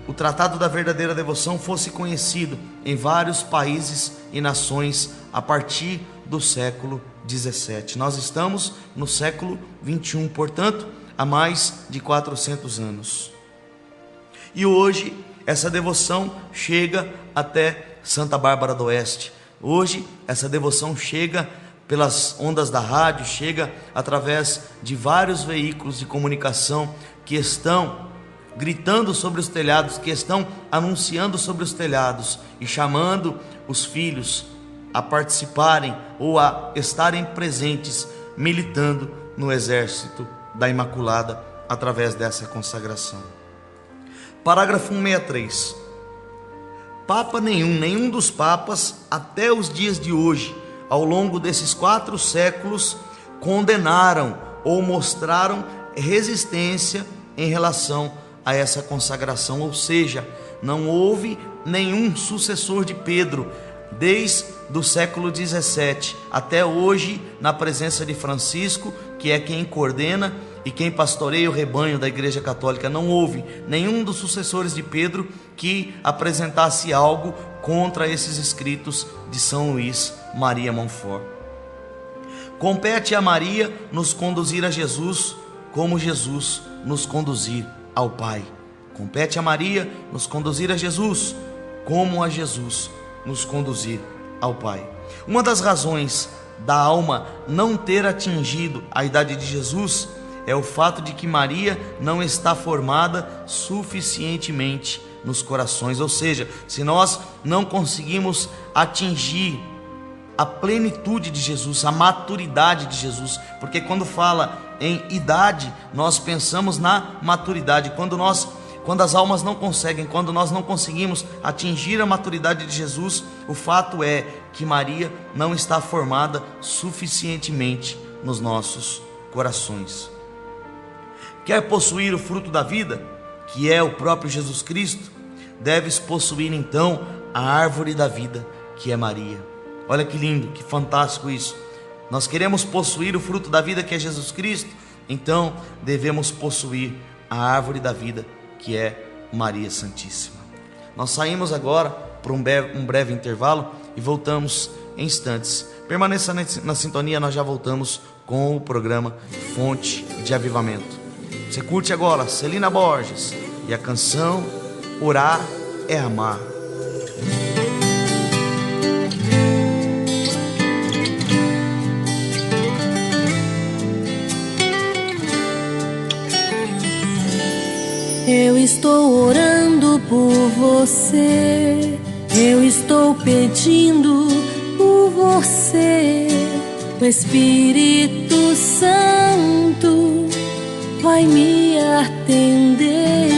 o Tratado da Verdadeira Devoção fosse conhecido em vários países e nações a partir do século XVII. Nós estamos no século XXI, portanto, há mais de 400 anos. E hoje essa devoção chega até Santa Bárbara do Oeste. Hoje essa devoção chega pelas ondas da rádio, chega através de vários veículos de comunicação que estão gritando sobre os telhados, que estão anunciando sobre os telhados e chamando os filhos a participarem ou a estarem presentes, militando no exército da Imaculada através dessa consagração. Parágrafo 163. Papa nenhum dos papas até os dias de hoje, ao longo desses 4 séculos, condenaram ou mostraram resistência em relação a essa consagração, ou seja, não houve nenhum sucessor de Pedro desde o século XVII até hoje, na presença de Francisco, que é quem coordena e quem pastoreia o rebanho da Igreja Católica. Não houve nenhum dos sucessores de Pedro que apresentasse algo contra esses escritos de São Luís Maria Montfort. Compete a Maria nos conduzir a Jesus, como Jesus nos conduzir ao Pai. Compete a Maria nos conduzir a Jesus, como a Jesus nos conduzir ao Pai. Uma das razões da alma não ter atingido a idade de Jesus é o fato de que Maria não está formada suficientemente nos corações. Ou seja, se nós não conseguimos atingir a plenitude de Jesus, a maturidade de Jesus, porque quando fala em idade, nós pensamos na maturidade. Quando as almas não conseguem, quando nós não conseguimos atingir a maturidade de Jesus, o fato é que Maria não está formada suficientemente nos nossos corações. Quer possuir o fruto da vida, que é o próprio Jesus Cristo? Deves possuir então a árvore da vida, que é Maria. Olha que lindo, que fantástico isso. Nós queremos possuir o fruto da vida, que é Jesus Cristo, então devemos possuir a árvore da vida, que é Maria Santíssima. Nós saímos agora para um breve intervalo e voltamos em instantes. Permaneça na sintonia, nós já voltamos com o programa Fonte de Avivamento. Você curte agora Celina Borges e a canção Orar é Amar. Eu estou orando por você, eu estou pedindo por você. O Espírito Santo vai me atender.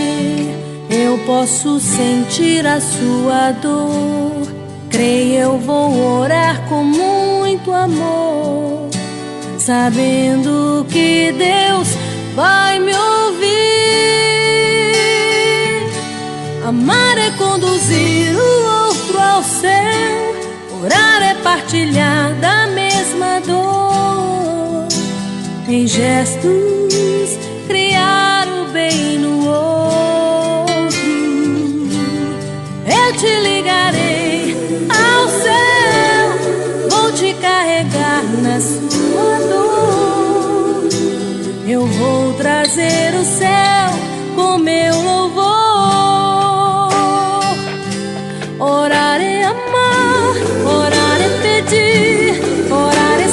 Eu posso sentir a sua dor. Creio, eu vou orar com muito amor, sabendo que Deus vai me ouvir. Amar é conduzir o outro ao céu, orar é partilhar da mesma dor. Em gestos, criar o bem no outro. Eu te ligarei ao céu, vou te carregar na sua dor. Eu vou trazer o céu com meu louvor. Orar é amar, orar é pedir, orar é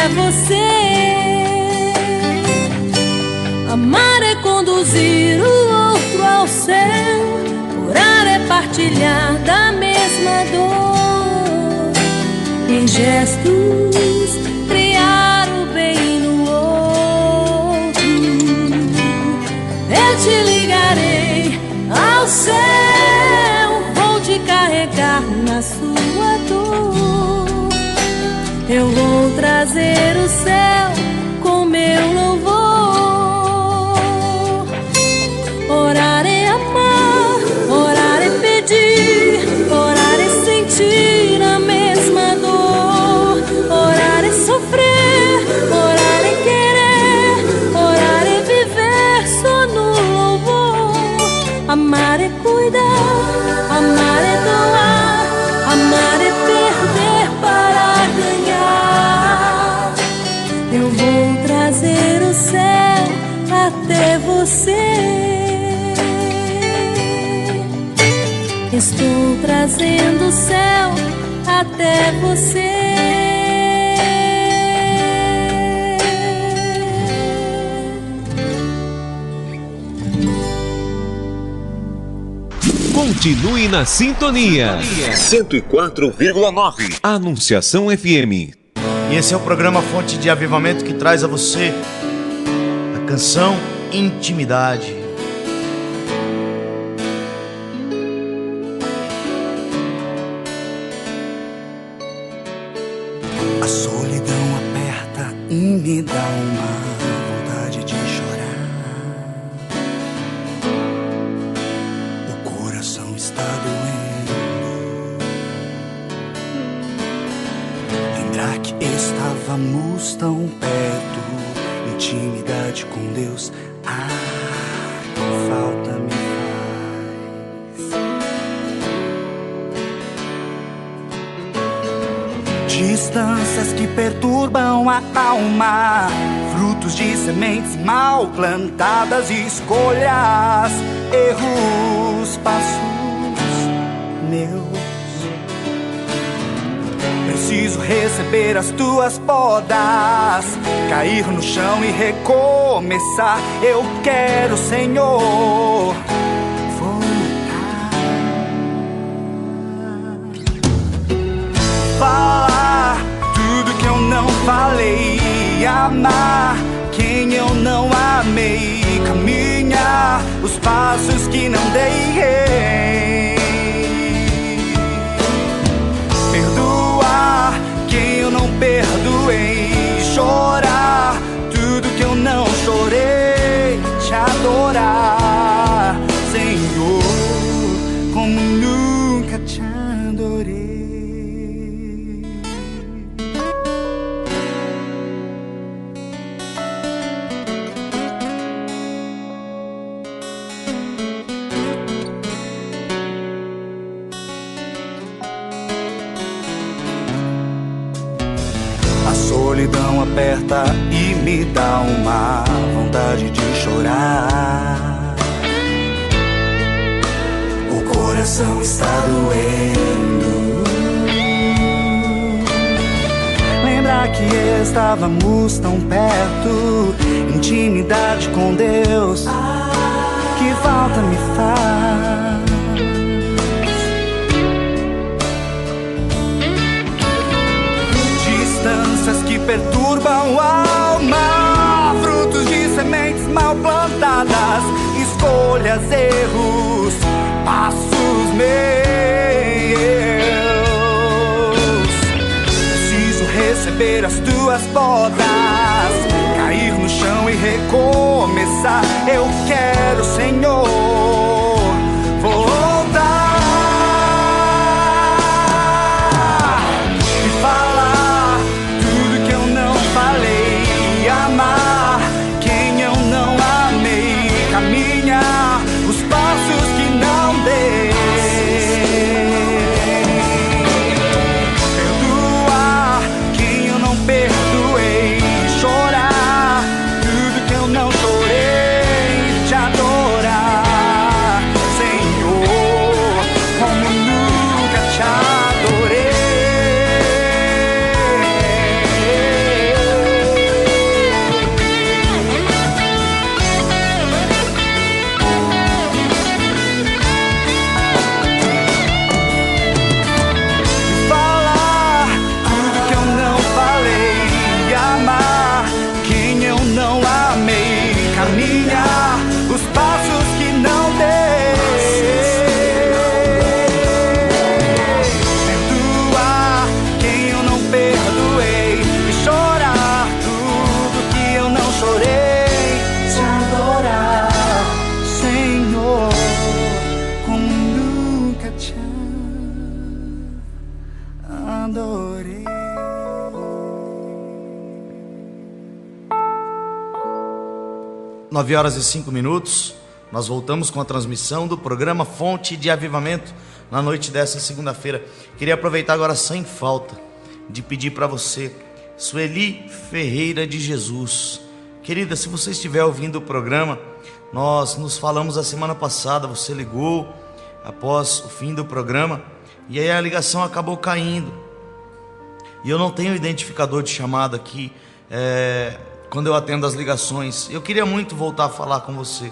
até você. Amar é conduzir o outro ao céu, orar é partilhar da mesma dor, em gestos criar o bem no outro. Eu te ligarei ao céu, vou te carregar na sua dor. Eu vou trazer o céu com meu louvor. Orar é amar, orar é pedir, orar é sentir a mesma dor. Orar é sofrer, orar é querer, orar é viver só no louvor. Amar é cuidar, amar é doar, amar é perder para ganhar. Eu vou trazer o céu até você. Estou trazendo o céu até você. Continue na sintonia. 104,9. Anunciação FM. E esse é o programa Fonte de Avivamento que traz a você a canção Intimidade. A solidão aperta e me dá uma vontade de chorar. O coração está doendo. Lembrar que estávamos tão perto, intimidade com Deus, que falta me faz. Distâncias que perturbam a alma, frutos de sementes mal plantadas, escolhas, erros, passos meus. Preciso receber as tuas podas, cair no chão e recomeçar. Eu quero, Senhor, voltar. Falar tudo que eu não falei, amar quem eu não amei, caminhar os passos que não dei, perdoar quem eu não perdoei, chorar tudo que eu não chorei, te adorar, Senhor, como nunca te adorei. A solidão aperta e me dá uma vontade de chorar. O coração está doendo. Lembrar que estávamos tão perto, intimidade com Deus, que falta me faz. Distâncias que perturbam a alma, frutos de sementes mal plantadas, escolhas, erros, passos meus. Preciso receber as tuas podas, cair no chão e recomeçar. Eu quero, Senhor, voltar. Amar quem eu não amei, caminhar os passos que não dei, perdoar quem eu não perdoei, chorar tudo que eu não chorei, 9h05, nós voltamos com a transmissão do programa Fonte de Avivamento na noite dessa segunda-feira. Queria aproveitar agora sem falta de pedir para você, Sueli Ferreira de Jesus, querida, se você estiver ouvindo o programa, nós nos falamos a semana passada, você ligou após o fim do programa e aí a ligação acabou caindo e eu não tenho identificador de chamada aqui quando eu atendo as ligações. Eu queria muito voltar a falar com você.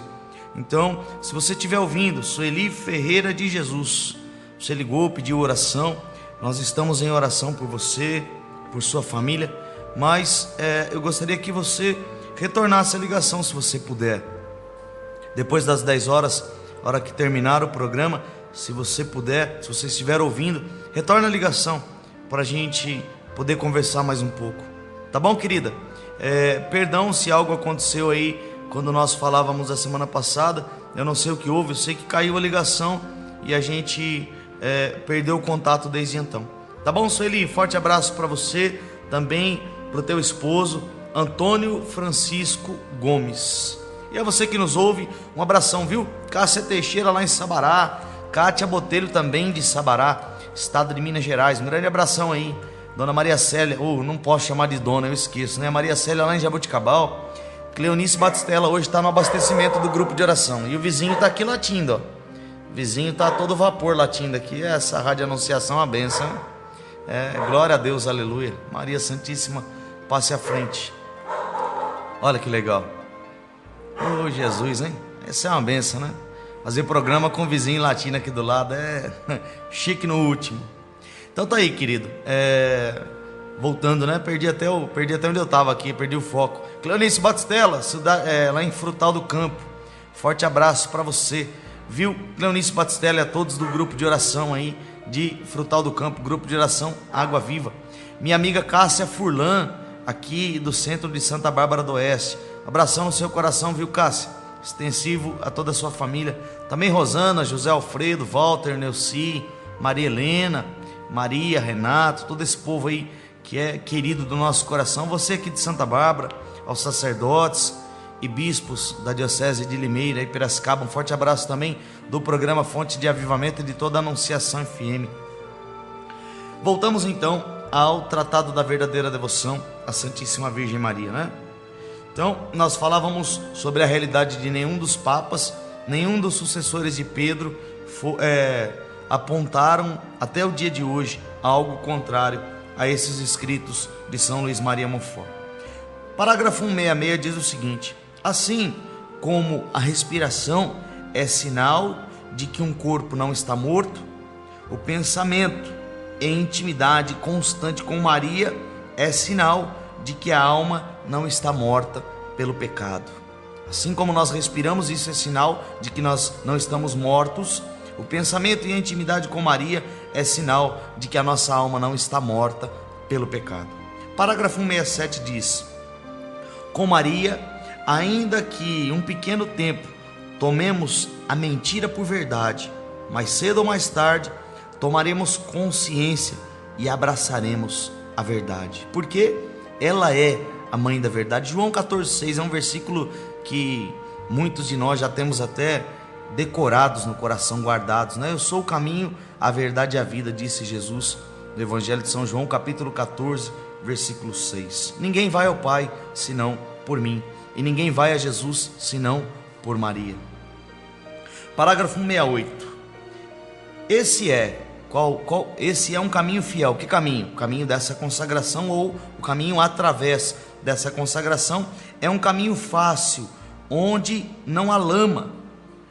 Então, se você estiver ouvindo, Sueli Ferreira de Jesus, você ligou, pediu oração, nós estamos em oração por você, por sua família, mas eu gostaria que você retornasse a ligação se você puder. Depois das 10 horas, a hora que terminar o programa, se você puder, se você estiver ouvindo, retorne a ligação para a gente poder conversar mais um pouco. Tá bom, querida? Perdão se algo aconteceu aí quando nós falávamos a semana passada, eu não sei o que houve, eu sei que caiu a ligação e a gente perdeu o contato desde então. Tá bom, Sueli? Forte abraço para você, também para o teu esposo, Antônio Francisco Gomes. E a você que nos ouve, um abração, viu? Cássia Teixeira lá em Sabará, Cátia Botelho também de Sabará, estado de Minas Gerais, um grande abração aí. Dona Maria Célia, não posso chamar de dona, eu esqueço, né? Maria Célia lá em Jaboticabal. Cleonice Batistella hoje está no abastecimento do grupo de oração. E o vizinho está aqui latindo, ó. O vizinho está todo vapor latindo aqui. Essa rádio anunciação é uma bênção. Glória a Deus, aleluia. Maria Santíssima, passe à frente. Olha que legal. Oh, Jesus, hein? Essa é uma bênção, né? Fazer programa com o vizinho latindo aqui do lado é chique no último. Então tá aí, querido. Voltando, né? Perdi até onde eu estava aqui, perdi o foco. Cleonice Batistella, lá em Frutal do Campo. Forte abraço para você, viu? Cleonice Batistella e a todos do grupo de oração aí de Frutal do Campo, grupo de oração Água Viva. Minha amiga Cássia Furlan, aqui do centro de Santa Bárbara do Oeste. Abração no seu coração, viu, Cássia? Extensivo a toda a sua família. Também Rosana, José Alfredo, Walter, Neuci, Maria Helena, Maria, Renato, todo esse povo aí que é querido do nosso coração. Você aqui de Santa Bárbara, aos sacerdotes e bispos da Diocese de Limeira e Piracicaba, um forte abraço também do programa Fonte de Avivamento e de toda a Anunciação FM. Voltamos então ao Tratado da Verdadeira Devoção à Santíssima Virgem Maria, né? Então, nós falávamos sobre a realidade de nenhum dos papas, nenhum dos sucessores de Pedro apontaram até o dia de hoje algo contrário a esses escritos de São Luís Maria Monfort. Parágrafo 166 diz o seguinte: assim como a respiração é sinal de que um corpo não está morto, o pensamento em intimidade constante com Maria é sinal de que a alma não está morta pelo pecado. Assim como nós respiramos, isso é sinal de que nós não estamos mortos. O pensamento e a intimidade com Maria é sinal de que a nossa alma não está morta pelo pecado. Parágrafo 167 diz: com Maria, ainda que um pequeno tempo tomemos a mentira por verdade, mais cedo ou mais tarde tomaremos consciência e abraçaremos a verdade, porque ela é a mãe da verdade. João 14,6 é um versículo que muitos de nós já temos até decorados no coração, guardados, né? Eu sou o caminho, a verdade e a vida, disse Jesus no Evangelho de São João, capítulo 14, versículo 6. Ninguém vai ao Pai senão por mim, e ninguém vai a Jesus senão por Maria. Parágrafo 168. Esse é um caminho fiel. Que caminho? O caminho dessa consagração, ou o caminho através dessa consagração. É um caminho fácil, onde não há lama,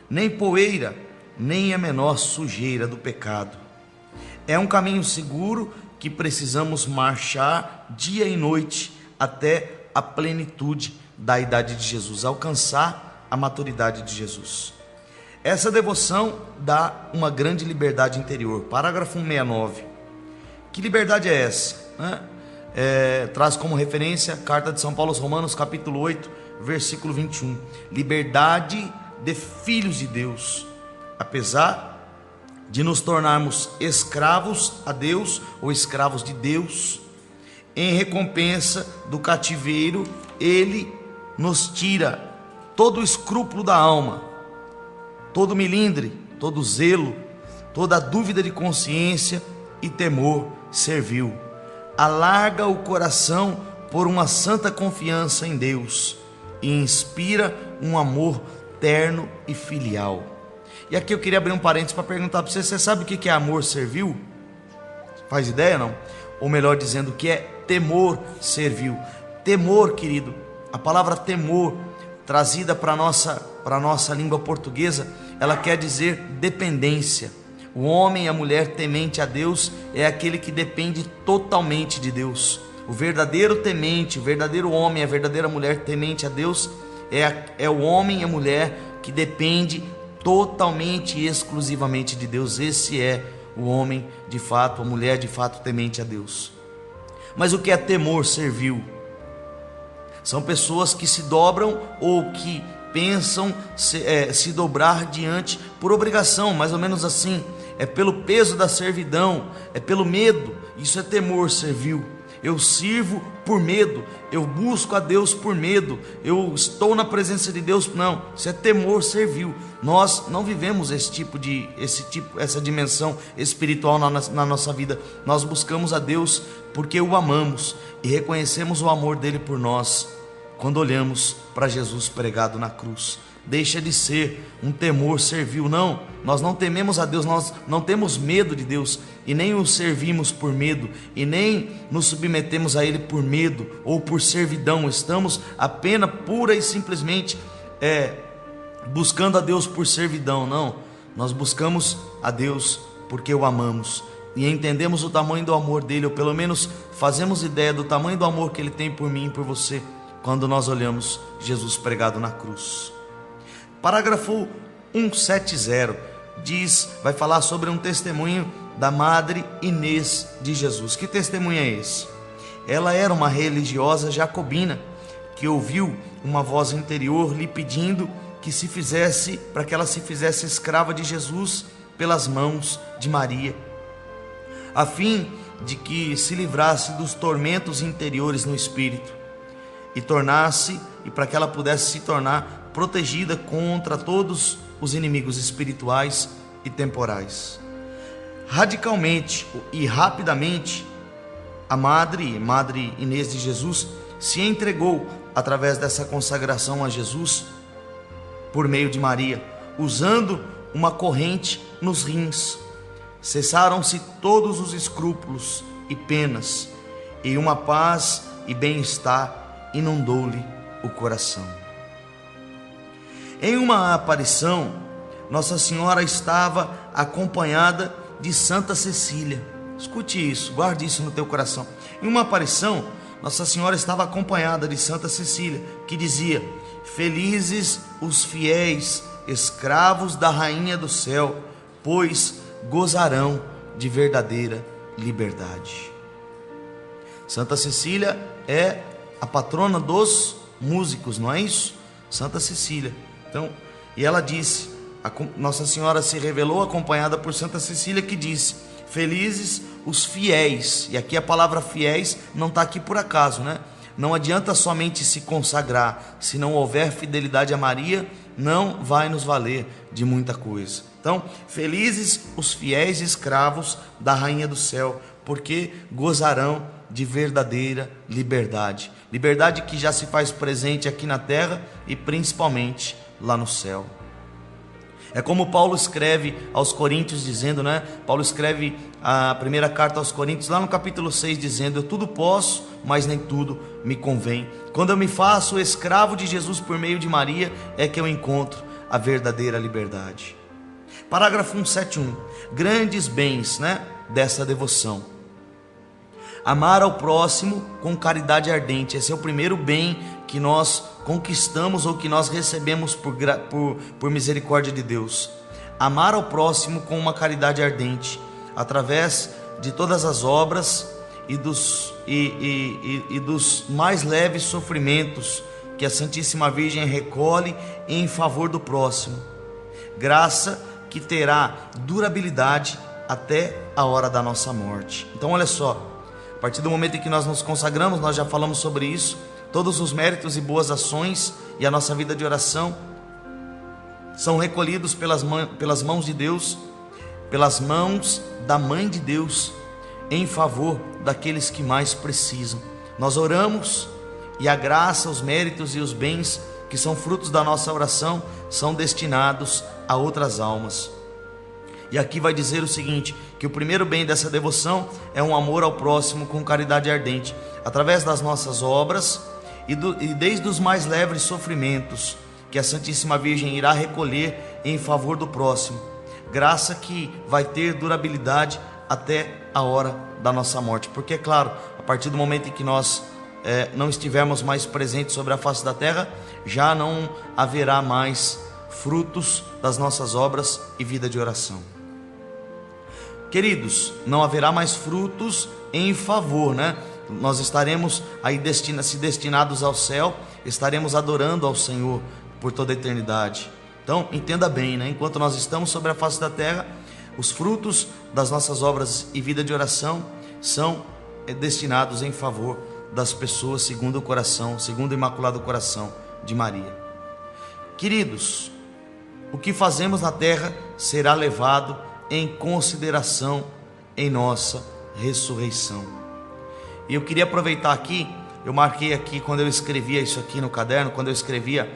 nem poeira, nem a menor sujeira do pecado. É um caminho seguro que precisamos marchar dia e noite até a plenitude da idade de Jesus, alcançar a maturidade de Jesus. Essa devoção dá uma grande liberdade interior. Parágrafo 169. Que liberdade é essa? Traz como referência a carta de São Paulo aos Romanos, capítulo 8, versículo 21. Liberdade de filhos de Deus. Apesar de nos tornarmos escravos a Deus ou escravos de Deus, em recompensa do cativeiro, Ele nos tira todo escrúpulo da alma, todo milindre, todo zelo, toda dúvida de consciência e temor servil. Alarga o coração por uma santa confiança em Deus e inspira um amor terno e filial. E aqui eu queria abrir um parênteses para perguntar para você: você sabe o que é amor servil? Faz ideia, não? Ou melhor dizendo, o que é temor servil? Temor, querido, a palavra temor, trazida para a nossa língua portuguesa, ela quer dizer dependência. O homem e a mulher temente a Deus é aquele que depende totalmente de Deus. O verdadeiro temente, o verdadeiro homem, a verdadeira mulher temente a Deus é o homem e a mulher que depende totalmente e exclusivamente de Deus. Esse é o homem de fato, a mulher de fato temente a Deus. Mas o que é temor servil? São pessoas que se dobram ou que pensam se dobrar diante por obrigação, mais ou menos assim. É pelo peso da servidão, é pelo medo. Isso é temor servil. Eu sirvo por medo, eu busco a Deus por medo, eu estou na presença de Deus. Não, isso é temor servil. Nós não vivemos essa dimensão espiritual na nossa vida. Nós buscamos a Deus porque o amamos e reconhecemos o amor dele por nós quando olhamos para Jesus pregado na cruz. Deixa de ser um temor servil. Não, nós não tememos a Deus, nós não temos medo de Deus e nem o servimos por medo e nem nos submetemos a Ele por medo ou por servidão. Estamos apenas pura e simplesmente buscando a Deus por servidão. Não, nós buscamos a Deus porque o amamos e entendemos o tamanho do amor dele, ou pelo menos fazemos ideia do tamanho do amor que ele tem por mim e por você quando nós olhamos Jesus pregado na cruz. Parágrafo 170 vai falar sobre um testemunho da Madre Inês de Jesus. Que testemunho é esse? Ela era uma religiosa jacobina que ouviu uma voz interior lhe pedindo para que ela se fizesse escrava de Jesus pelas mãos de Maria, a fim de que se livrasse dos tormentos interiores no espírito e para que ela pudesse se tornar protegida contra todos os inimigos espirituais e temporais. Radicalmente e rapidamente, a Madre Inês de Jesus se entregou através dessa consagração a Jesus por meio de Maria, usando uma corrente nos rins. Cessaram-se todos os escrúpulos e penas, e uma paz e bem-estar inundou-lhe o coração. Em uma aparição, Nossa Senhora estava acompanhada de Santa Cecília. Escute isso, guarde isso no teu coração. Em uma aparição, Nossa Senhora estava acompanhada de Santa Cecília, que dizia: felizes os fiéis, escravos da Rainha do Céu, pois gozarão de verdadeira liberdade. Santa Cecília é a patrona dos músicos, não é isso? Santa Cecília. Então, e ela disse, Nossa Senhora se revelou acompanhada por Santa Cecília, que disse: felizes os fiéis. E aqui a palavra fiéis não está aqui por acaso, né? Não adianta somente se consagrar, se não houver fidelidade a Maria, não vai nos valer de muita coisa. Então, felizes os fiéis escravos da Rainha do Céu, porque gozarão de verdadeira liberdade. Liberdade que já se faz presente aqui na terra e principalmente lá no céu. É como Paulo escreve aos Coríntios dizendo, né? Paulo escreve a primeira carta aos Coríntios lá no capítulo 6 dizendo: eu tudo posso, mas nem tudo me convém. Quando eu me faço escravo de Jesus por meio de Maria, é que eu encontro a verdadeira liberdade. Parágrafo 171. Grandes bens, né, dessa devoção. Amar ao próximo com caridade ardente. Esse é o primeiro bem que nós conquistamos ou que nós recebemos por misericórdia de Deus. Amar ao próximo com uma caridade ardente, através de todas as obras e dos mais leves sofrimentos que a Santíssima Virgem recolhe em favor do próximo. Graça que terá durabilidade até a hora da nossa morte. Então olha só, a partir do momento em que nós nos consagramos, nós já falamos sobre isso, todos os méritos e boas ações e a nossa vida de oração são recolhidos pelas mãos de Deus, pelas mãos da Mãe de Deus, em favor daqueles que mais precisam. Nós oramos e a graça, os méritos e os bens que são frutos da nossa oração são destinados a outras almas. E aqui vai dizer o seguinte, que o primeiro bem dessa devoção é um amor ao próximo com caridade ardente, através das nossas obras e desde os mais leves sofrimentos que a Santíssima Virgem irá recolher em favor do próximo, graça que vai ter durabilidade até a hora da nossa morte, porque é claro, a partir do momento em que nós não estivermos mais presentes sobre a face da terra, já não haverá mais frutos das nossas obras e vida de oração. Queridos, não haverá mais frutos em favor, né? Nós estaremos aí destinados ao céu, estaremos adorando ao Senhor por toda a eternidade. Então, entenda bem, né? Enquanto nós estamos sobre a face da terra, os frutos das nossas obras e vida de oração são destinados em favor das pessoas segundo o coração, segundo o Imaculado Coração de Maria. Queridos, o que fazemos na terra será levado em consideração em nossa ressurreição. E eu queria aproveitar aqui, eu marquei aqui quando eu escrevia isso aqui no caderno, quando eu escrevia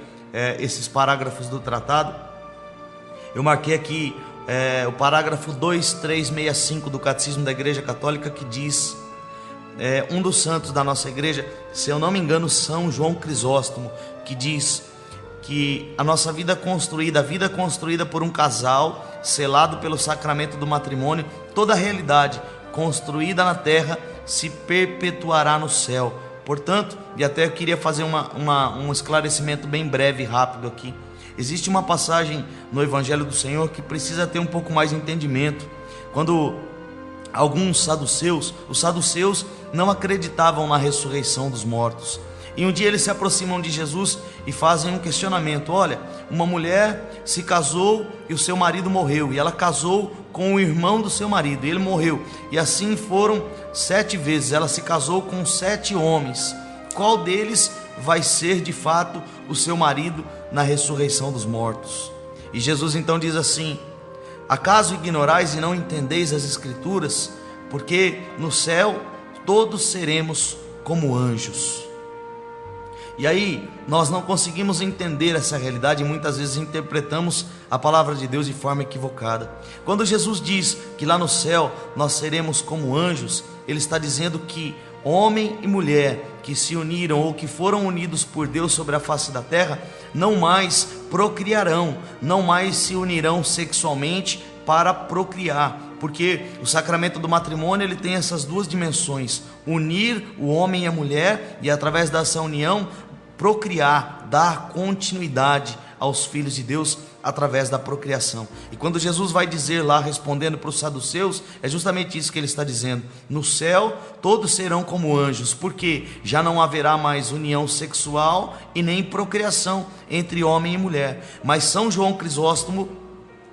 esses parágrafos do tratado, eu marquei aqui o parágrafo 2365 do Catecismo da Igreja Católica, que diz, um dos santos da nossa igreja, se eu não me engano, São João Crisóstomo, que diz que a nossa vida construída, a vida construída por um casal, selado pelo sacramento do matrimônio, toda a realidade construída na terra se perpetuará no céu. Portanto, e até eu queria fazer um esclarecimento bem breve e rápido aqui. Existe uma passagem no Evangelho do Senhor que precisa ter um pouco mais de entendimento. Quando alguns saduceus, os saduceus não acreditavam na ressurreição dos mortos. E um dia eles se aproximam de Jesus e fazem um questionamento. Olha, uma mulher se casou e o seu marido morreu, e ela casou com o irmão do seu marido, e ele morreu, e assim foram 7 vezes. Ela se casou com 7 homens. Qual deles vai ser de fato o seu marido na ressurreição dos mortos? E Jesus então diz assim: acaso ignorais e não entendeis as Escrituras? Porque no céu todos seremos como anjos. E aí nós não conseguimos entender essa realidade e muitas vezes interpretamos a palavra de Deus de forma equivocada. Quando Jesus diz que lá no céu nós seremos como anjos, Ele está dizendo que homem e mulher que se uniram ou que foram unidos por Deus sobre a face da terra, não mais procriarão, não mais se unirão sexualmente para procriar, porque o sacramento do matrimônio ele tem essas duas dimensões: unir o homem e a mulher e através dessa união procriar, dar continuidade aos filhos de Deus através da procriação. E quando Jesus vai dizer lá, respondendo para os saduceus, é justamente isso que ele está dizendo: no céu todos serão como anjos, porque já não haverá mais união sexual e nem procriação entre homem e mulher. Mas São João Crisóstomo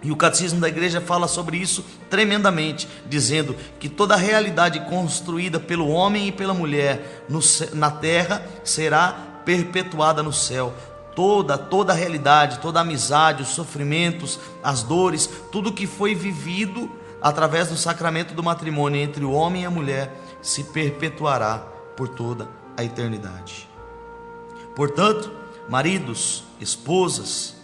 e o Catecismo da Igreja fala sobre isso tremendamente, dizendo que toda a realidade construída pelo homem e pela mulher na terra será perpetuada no céu. Toda a realidade, toda a amizade, os sofrimentos, as dores, tudo que foi vivido através do sacramento do matrimônio entre o homem e a mulher se perpetuará por toda a eternidade. Portanto, maridos, esposas,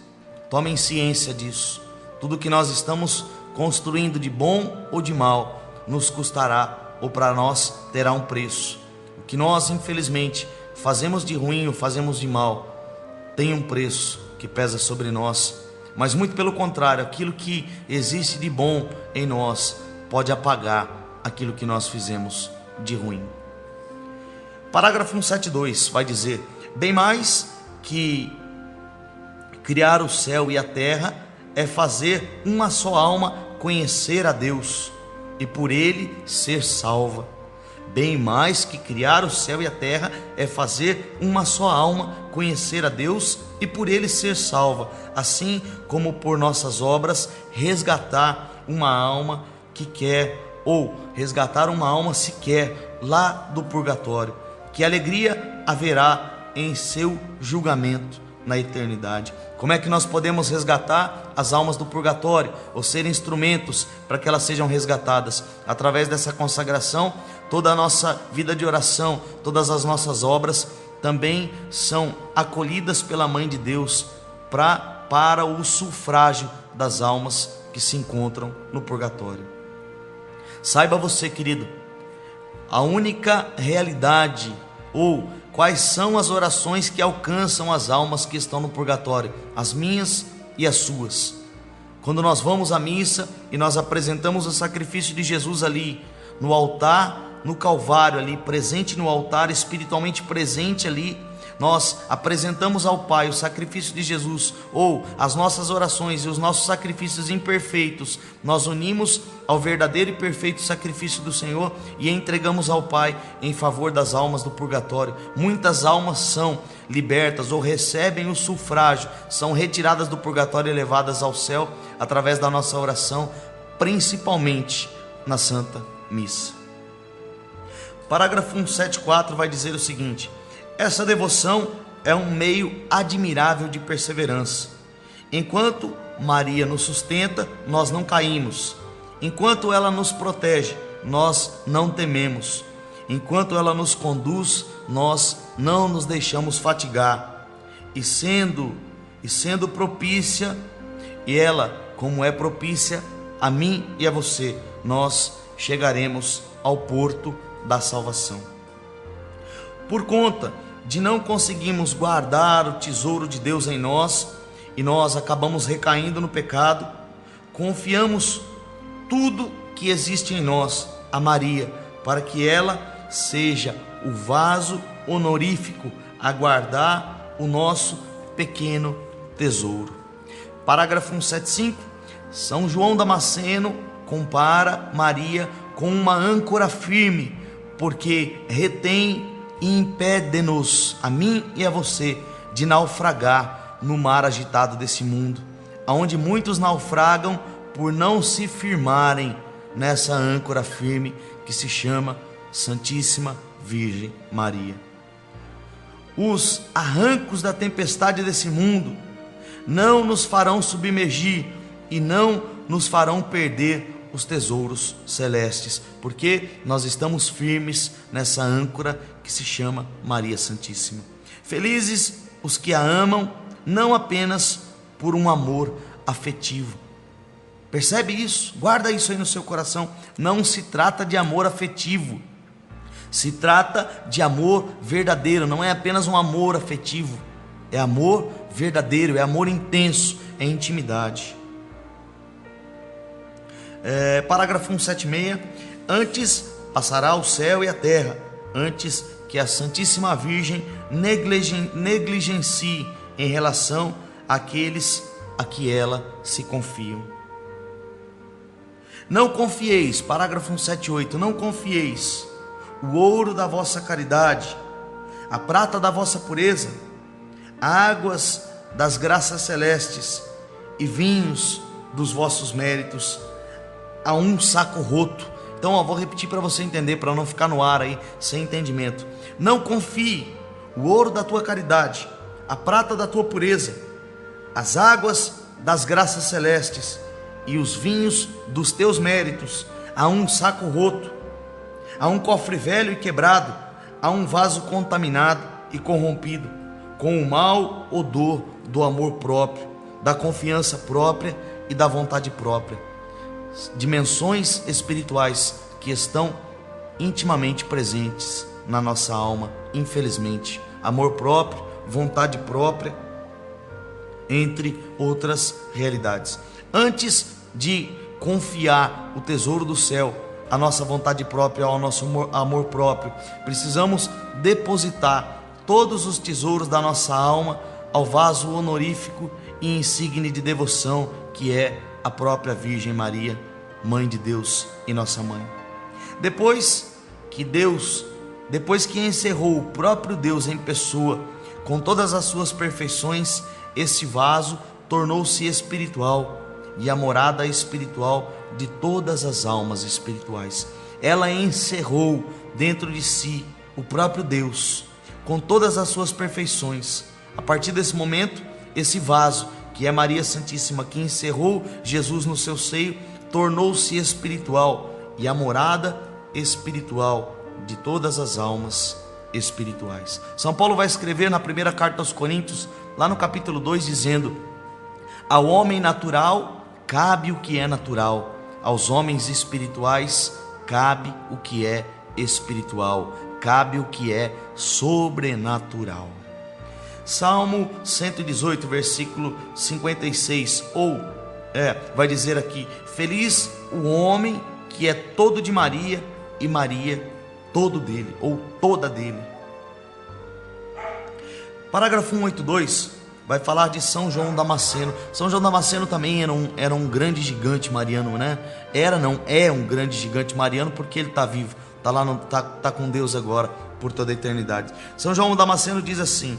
tomem ciência disso. Tudo que nós estamos construindo de bom ou de mal nos custará, ou para nós terá um preço. O que nós infelizmente fazemos de ruim ou fazemos de mal tem um preço que pesa sobre nós, mas muito pelo contrário, aquilo que existe de bom em nós pode apagar aquilo que nós fizemos de ruim. Parágrafo 172 vai dizer: bem mais que criar o céu e a terra é fazer uma só alma conhecer a Deus e por ele ser salva. Bem mais que criar o céu e a terra é fazer uma só alma conhecer a Deus e por ele ser salva, assim como por nossas obras resgatar uma alma que quer, ou resgatar uma alma sequer lá do purgatório. Que alegria haverá em seu julgamento na eternidade. Como é que nós podemos resgatar as almas do purgatório, ou ser instrumentos para que elas sejam resgatadas? Através dessa consagração, toda a nossa vida de oração, todas as nossas obras também são acolhidas pela Mãe de Deus para o sufrágio das almas que se encontram no purgatório. Saiba você, querido, a única realidade, ou quais são as orações que alcançam as almas que estão no purgatório, as minhas e as suas. Quando nós vamos à missa e nós apresentamos o sacrifício de Jesus ali no altar, no Calvário ali, presente no altar, espiritualmente presente ali, nós apresentamos ao Pai o sacrifício de Jesus, ou as nossas orações e os nossos sacrifícios imperfeitos, nós unimos ao verdadeiro e perfeito sacrifício do Senhor e entregamos ao Pai em favor das almas do purgatório. Muitas almas são libertas ou recebem o sufrágio, são retiradas do purgatório e levadas ao céu através da nossa oração, principalmente na Santa Missa. Parágrafo 174 vai dizer o seguinte: essa devoção é um meio admirável de perseverança. Enquanto Maria nos sustenta, nós não caímos. Enquanto ela nos protege, nós não tememos. Enquanto ela nos conduz, nós não nos deixamos fatigar. E sendo propícia, e ela, como é propícia a mim e a você, nós chegaremos ao porto da salvação. Por conta de não conseguirmos guardar o tesouro de Deus em nós, e nós acabamos recaindo no pecado, confiamos tudo que existe em nós a Maria, para que ela seja o vaso honorífico a guardar o nosso pequeno tesouro. Parágrafo 175. São João Damasceno compara Maria com uma âncora firme, porque retém e impede-nos, a mim e a você, de naufragar no mar agitado desse mundo, aonde muitos naufragam por não se firmarem nessa âncora firme que se chama Santíssima Virgem Maria. Os arrancos da tempestade desse mundo não nos farão submergir e não nos farão perder os tesouros celestes, porque nós estamos firmes nessa âncora que se chama Maria Santíssima. Felizes os que a amam, não apenas por um amor afetivo. Percebe isso? Guarda isso aí no seu coração. Não se trata de amor afetivo, se trata de amor verdadeiro. Não é apenas um amor afetivo, é amor verdadeiro, é amor intenso, é intimidade. Parágrafo 176. Antes passará o céu e a terra, antes que a Santíssima Virgem negligencie em relação àqueles a que ela se confiam. Não confieis, parágrafo 178, não confieis o ouro da vossa caridade, a prata da vossa pureza, águas das graças celestes e vinhos dos vossos méritos a um saco roto. Então eu vou repetir para você entender, para não ficar no ar aí sem entendimento. Não confie o ouro da tua caridade, a prata da tua pureza, as águas das graças celestes e os vinhos dos teus méritos a um saco roto, a um cofre velho e quebrado, a um vaso contaminado e corrompido, com o mau odor do amor próprio, da confiança própria e da vontade própria. Dimensões espirituais que estão intimamente presentes na nossa alma, infelizmente. Amor próprio, vontade própria, entre outras realidades. Antes de confiar o tesouro do céu, a nossa vontade própria, ao nosso amor próprio, precisamos depositar todos os tesouros da nossa alma ao vaso honorífico e insigne de devoção que é a própria Virgem Maria, Mãe de Deus e nossa Mãe. Depois que encerrou o próprio Deus em pessoa, com todas as suas perfeições, esse vaso tornou-se espiritual e a morada espiritual de todas as almas espirituais. Ela encerrou dentro de si o próprio Deus, com todas as suas perfeições, A partir desse momento, esse vaso, que é Maria Santíssima, que encerrou Jesus no seu seio, tornou-se espiritual e a morada espiritual de todas as almas espirituais. São Paulo vai escrever na primeira carta aos Coríntios, lá no capítulo 2, dizendo: ao homem natural cabe o que é natural, aos homens espirituais cabe o que é espiritual, cabe o que é sobrenatural. Salmo 118, versículo 56, vai dizer aqui: feliz o homem que é todo de Maria e Maria todo dele, ou toda dele. Parágrafo 182 vai falar de São João Damasceno. São João Damasceno também era um grande gigante mariano, né? É um grande gigante mariano, porque ele está vivo, está lá, tá com Deus agora por toda a eternidade. São João Damasceno diz assim: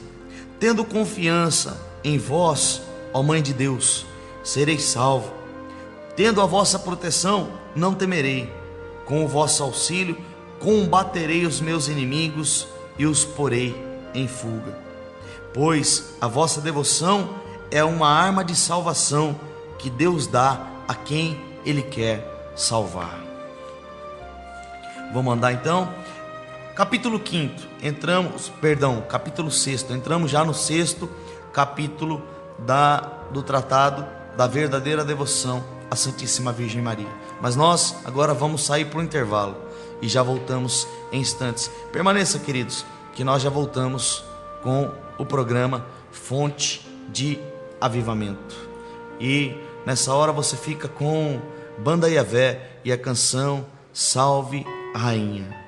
tendo confiança em vós, ó Mãe de Deus, serei salvo. Tendo a vossa proteção, não temerei. Com o vosso auxílio, combaterei os meus inimigos e os porei em fuga. Pois a vossa devoção é uma arma de salvação que Deus dá a quem Ele quer salvar. Vamos andar então? Capítulo 6, entramos já no 6º capítulo do tratado da verdadeira devoção à Santíssima Virgem Maria. Mas nós agora vamos sair para o intervalo e já voltamos em instantes. Permaneça, queridos, que nós já voltamos com o programa Fonte de Avivamento. E nessa hora você fica com Banda Iavé e a canção Salve Rainha.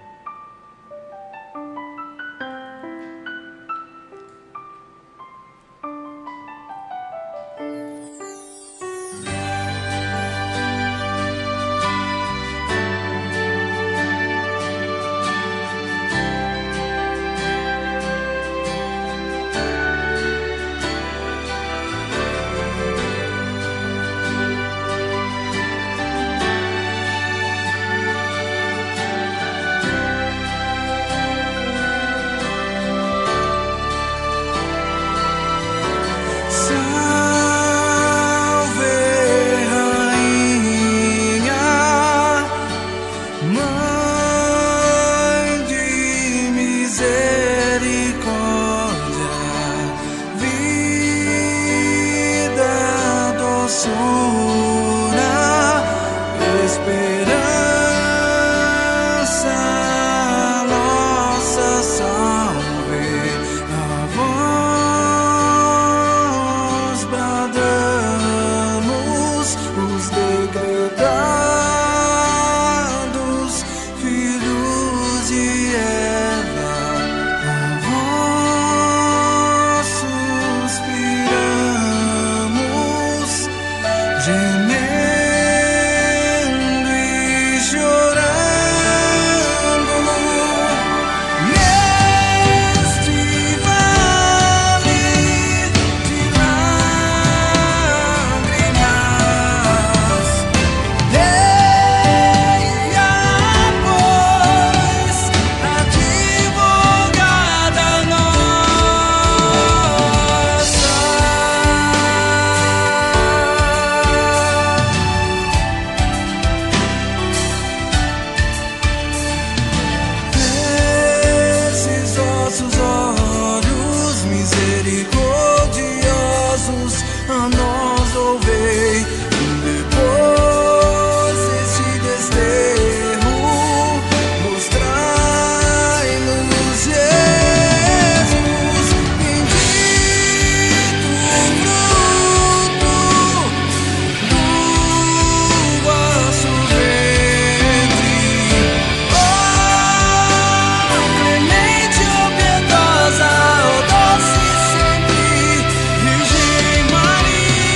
Maria.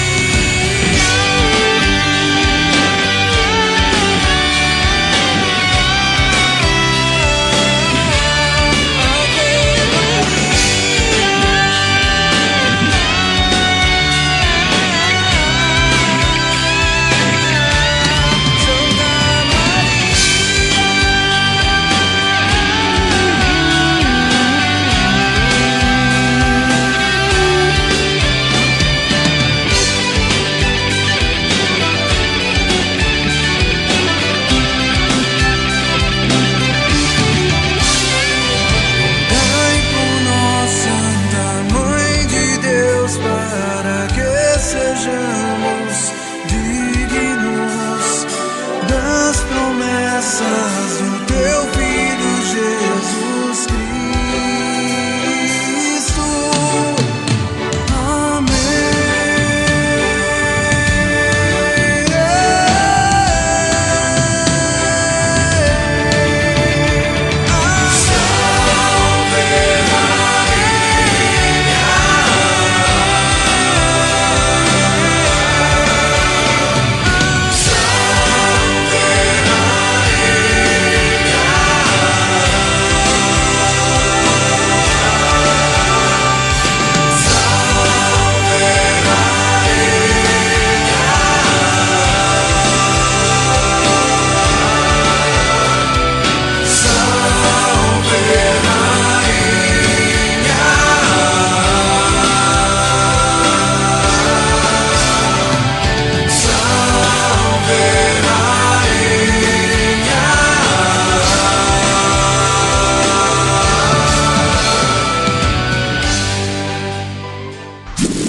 graças do teu Filho Jesus Cristo. Amém.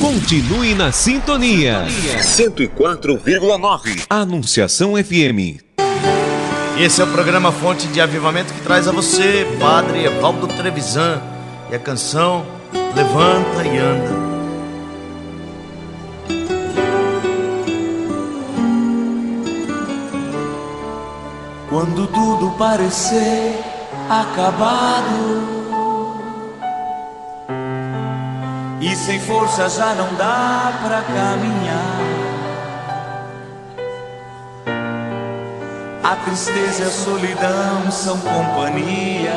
Continue na sintonia. 104,9. Anunciação FM. Esse é o programa Fonte de Avivamento que traz a você, Padre Evaldo Trevisan, e a canção Levanta e Anda. Quando tudo parecer acabado e sem força já não dá pra caminhar, a tristeza e a solidão são companhia.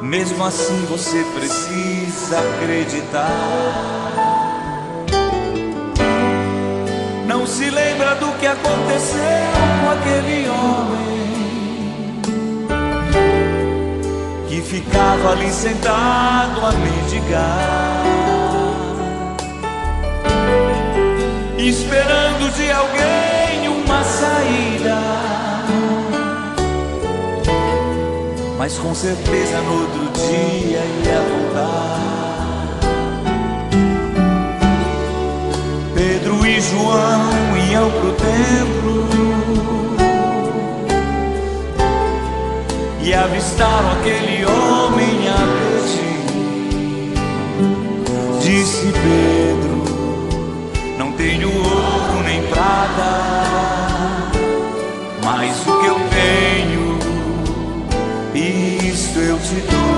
Mesmo assim você precisa acreditar. Não se lembra do que aconteceu com aquele homem que ficava ali sentado a mendigar, esperando de alguém uma saída, mas com certeza no outro dia ia voltar. Pedro e João iam pro templo e avistaram aquele homem a pedir. Disse Pedro: não tenho ouro nem prata, mas o que eu tenho, isto eu te dou.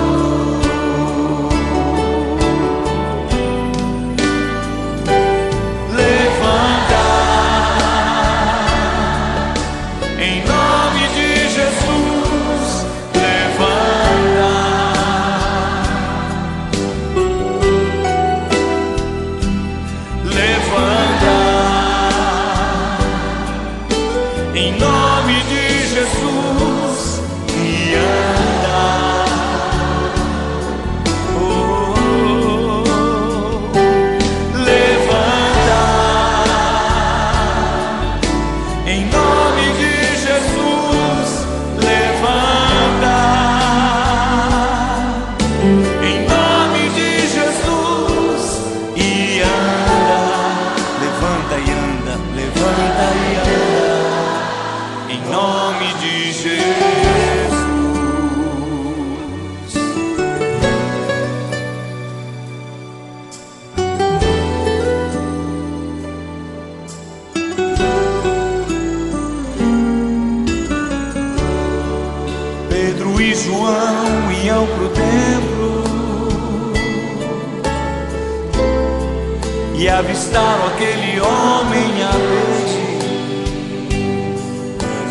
Avistaram aquele homem a pedir.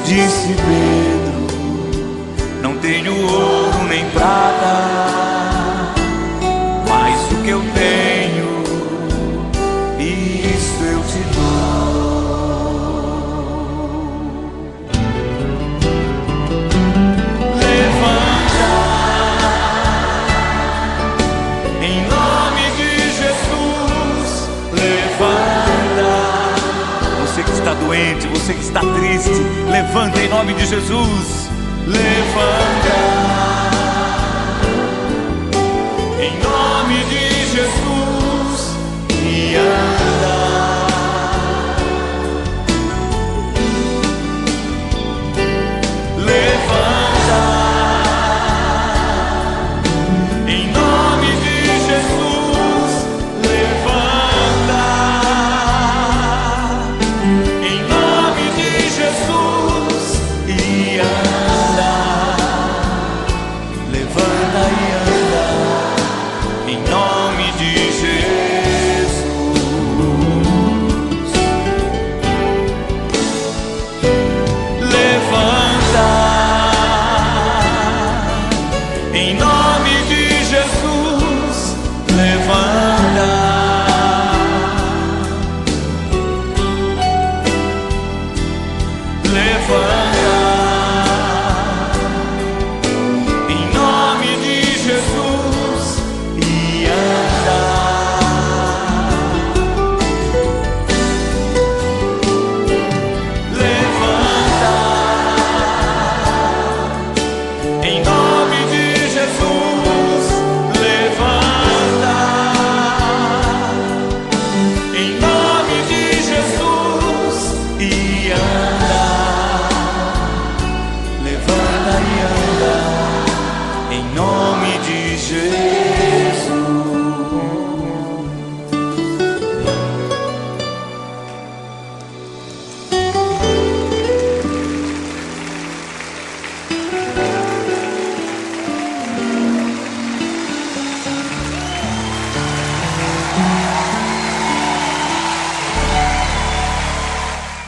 Disse Pedro: não tenho ouro nem prata, mas o que eu tenho, isso eu te dou. Levanta, em nome de Jesus. Levanta. Você que está doente, você que está triste, levanta em nome de Jesus. Levanta em nome de Jesus e anda.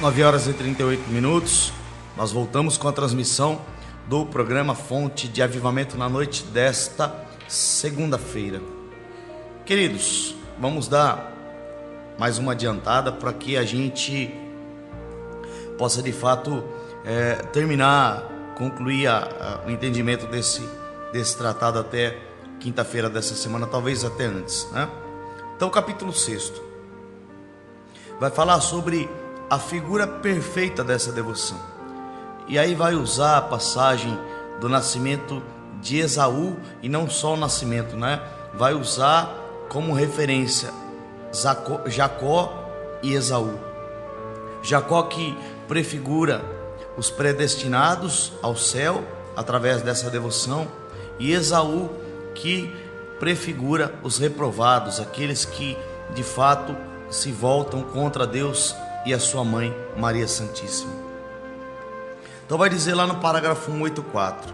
9h38. Nós voltamos com a transmissão do programa Fonte de Avivamento na noite desta segunda-feira. Queridos, vamos dar mais uma adiantada para que a gente possa de fato concluir o entendimento desse tratado até quinta-feira dessa semana, talvez até antes, né? Então, capítulo 6 vai falar sobre a figura perfeita dessa devoção. E aí vai usar a passagem do nascimento de Esaú, e não só o nascimento, né? Vai usar como referência Jacó e Esaú. Jacó, que prefigura os predestinados ao céu através dessa devoção, e Esaú, que prefigura os reprovados, aqueles que de fato se voltam contra Deus e a sua mãe Maria Santíssima. Então vai dizer lá no parágrafo 184: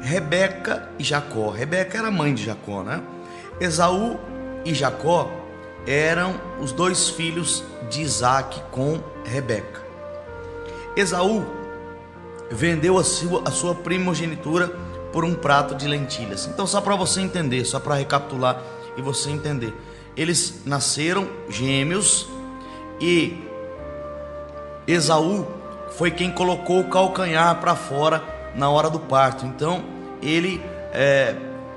Rebeca e Jacó. Rebeca era mãe de Jacó, né? Esaú e Jacó eram os dois filhos de Isaac com Rebeca. Esaú vendeu a sua primogenitura por um prato de lentilhas. Então, só para você entender, só para recapitular e você entender, eles nasceram gêmeos e Esaú foi quem colocou o calcanhar para fora na hora do parto. Então ele,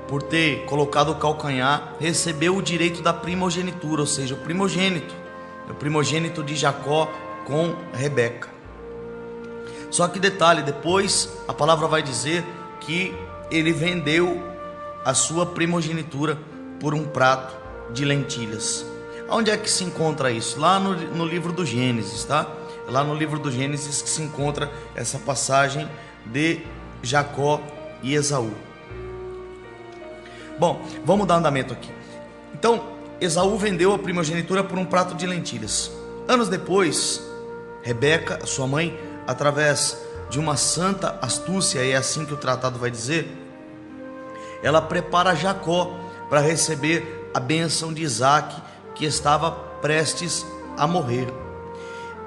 por ter colocado o calcanhar, recebeu o direito da primogenitura, ou seja, o primogênito de Jacó com Rebeca. Só que detalhe, depois a palavra vai dizer que ele vendeu a sua primogenitura por um prato de lentilhas. Onde é que se encontra isso? Lá no livro do Gênesis, tá? Lá no livro do Gênesis que se encontra essa passagem de Jacó e Esaú. Bom, vamos dar andamento aqui. Então, Esaú vendeu a primogenitura por um prato de lentilhas. Anos depois, Rebeca, sua mãe, através de uma santa astúcia, é assim que o tratado vai dizer, ela prepara Jacó para receber a bênção de Isaac, que estava prestes a morrer.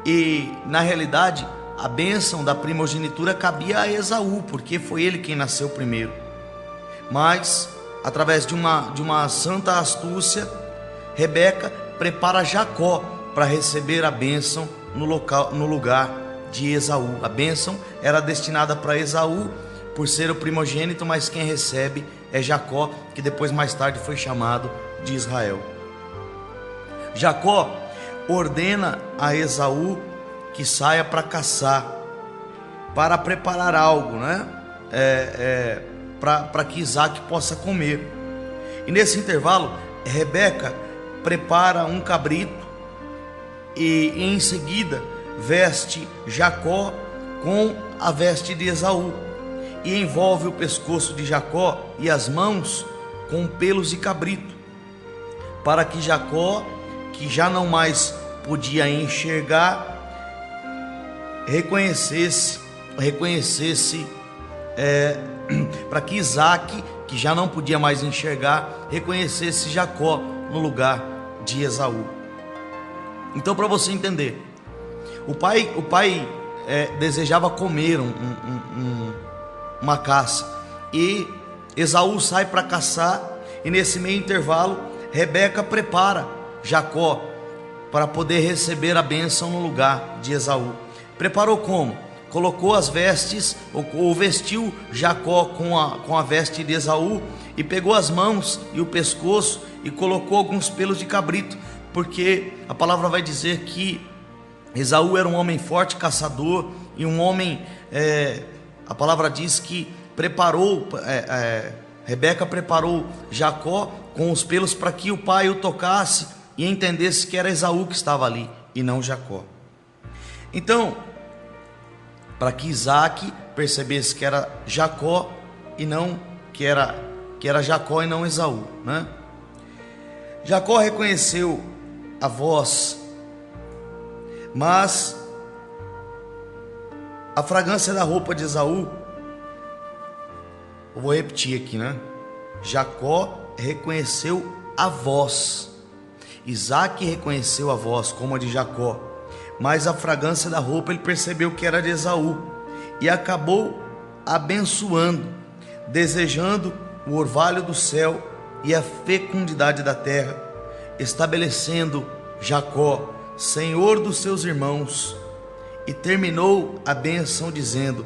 E na realidade a bênção da primogenitura cabia a Esaú, porque foi ele quem nasceu primeiro. Mas através de uma santa astúcia, Rebeca prepara Jacó para receber a bênção no lugar de Esaú. A bênção era destinada para Esaú por ser o primogênito, mas quem recebe é Jacó, que depois mais tarde foi chamado de Israel. Jacó ordena a Esaú que saia para caçar, para preparar algo, né? Para que Isaac possa comer. E nesse intervalo, Rebeca prepara um cabrito e em seguida veste Jacó com a veste de Esaú e envolve o pescoço de Jacó e as mãos com pelos de cabrito, para que Jacó, que já não mais podia enxergar, reconhecesse para que Isaac, que já não podia mais enxergar, reconhecesse Jacó no lugar de Esaú. Então, para você entender, o pai desejava comer uma caça, e Esaú sai para caçar, e nesse meio intervalo Rebeca prepara Jacó para poder receber a bênção no lugar de Esaú. Preparou como? Colocou as vestes, ou vestiu Jacó com a veste de Esaú, e pegou as mãos e o pescoço e colocou alguns pelos de cabrito, porque a palavra vai dizer que Esaú era um homem forte, caçador, e um homem, a palavra diz que Rebeca preparou Jacó com os pelos para que o pai o tocasse e entendesse que era Esaú que estava ali e não Jacó. Então, para que Isaac percebesse que era Jacó e não que era Jacó e não Esaú, né? Jacó reconheceu a voz, mas a fragrância da roupa de Esaú, eu vou repetir aqui, né? Jacó reconheceu a voz, Isaac reconheceu a voz como a de Jacó, mas a fragrância da roupa ele percebeu que era de Esaú, e acabou abençoando, desejando o orvalho do céu e a fecundidade da terra, estabelecendo Jacó senhor dos seus irmãos, e terminou a bênção dizendo: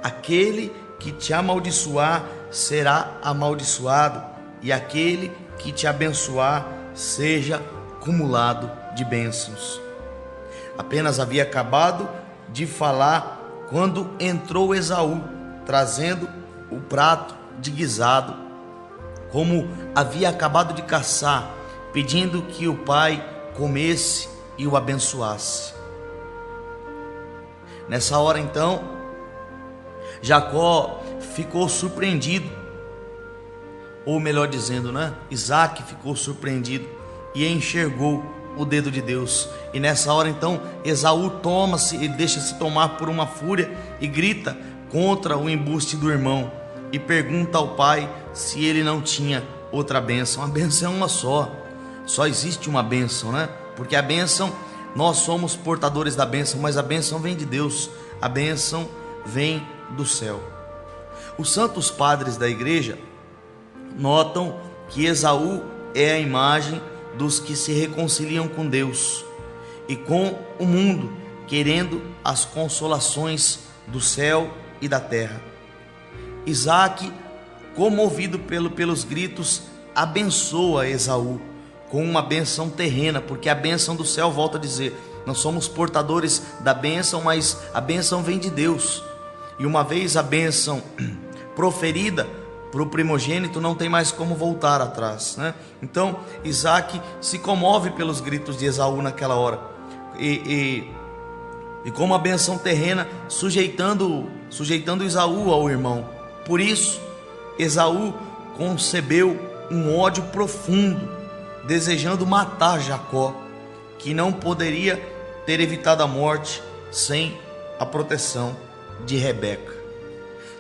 aquele que te amaldiçoar será amaldiçoado, e aquele que te abençoar seja cumulado de bênçãos. Apenas havia acabado de falar quando entrou Esaú, trazendo o prato de guisado, como havia acabado de caçar, pedindo que o pai comesse e o abençoasse. Nessa hora então, Jacó ficou surpreendido, ou melhor dizendo, Isaac ficou surpreendido e enxergou o dedo de Deus. E nessa hora então, Esaú toma-se e deixa-se tomar por uma fúria e grita contra o embuste do irmão e pergunta ao pai se ele não tinha outra bênção. A bênção é uma só existe uma bênção, Porque a bênção, nós somos portadores da bênção, mas a bênção vem de Deus, a bênção vem do céu. Os santos padres da igreja notam que Esaú é a imagem dos que se reconciliam com Deus e com o mundo, querendo as consolações do céu e da terra. Isaac, comovido pelos gritos, abençoa Esaú com uma bênção terrena, porque a bênção do céu, volta a dizer, nós somos portadores da bênção, mas a bênção vem de Deus. E uma vez a bênção proferida para o primogênito, não tem mais como voltar atrás, Então Isaac se comove pelos gritos de Esaú naquela hora, e como a bênção terrena, sujeitando Esaú ao irmão. Por isso Esaú concebeu um ódio profundo, desejando matar Jacó, que não poderia ter evitado a morte sem a proteção de Rebeca.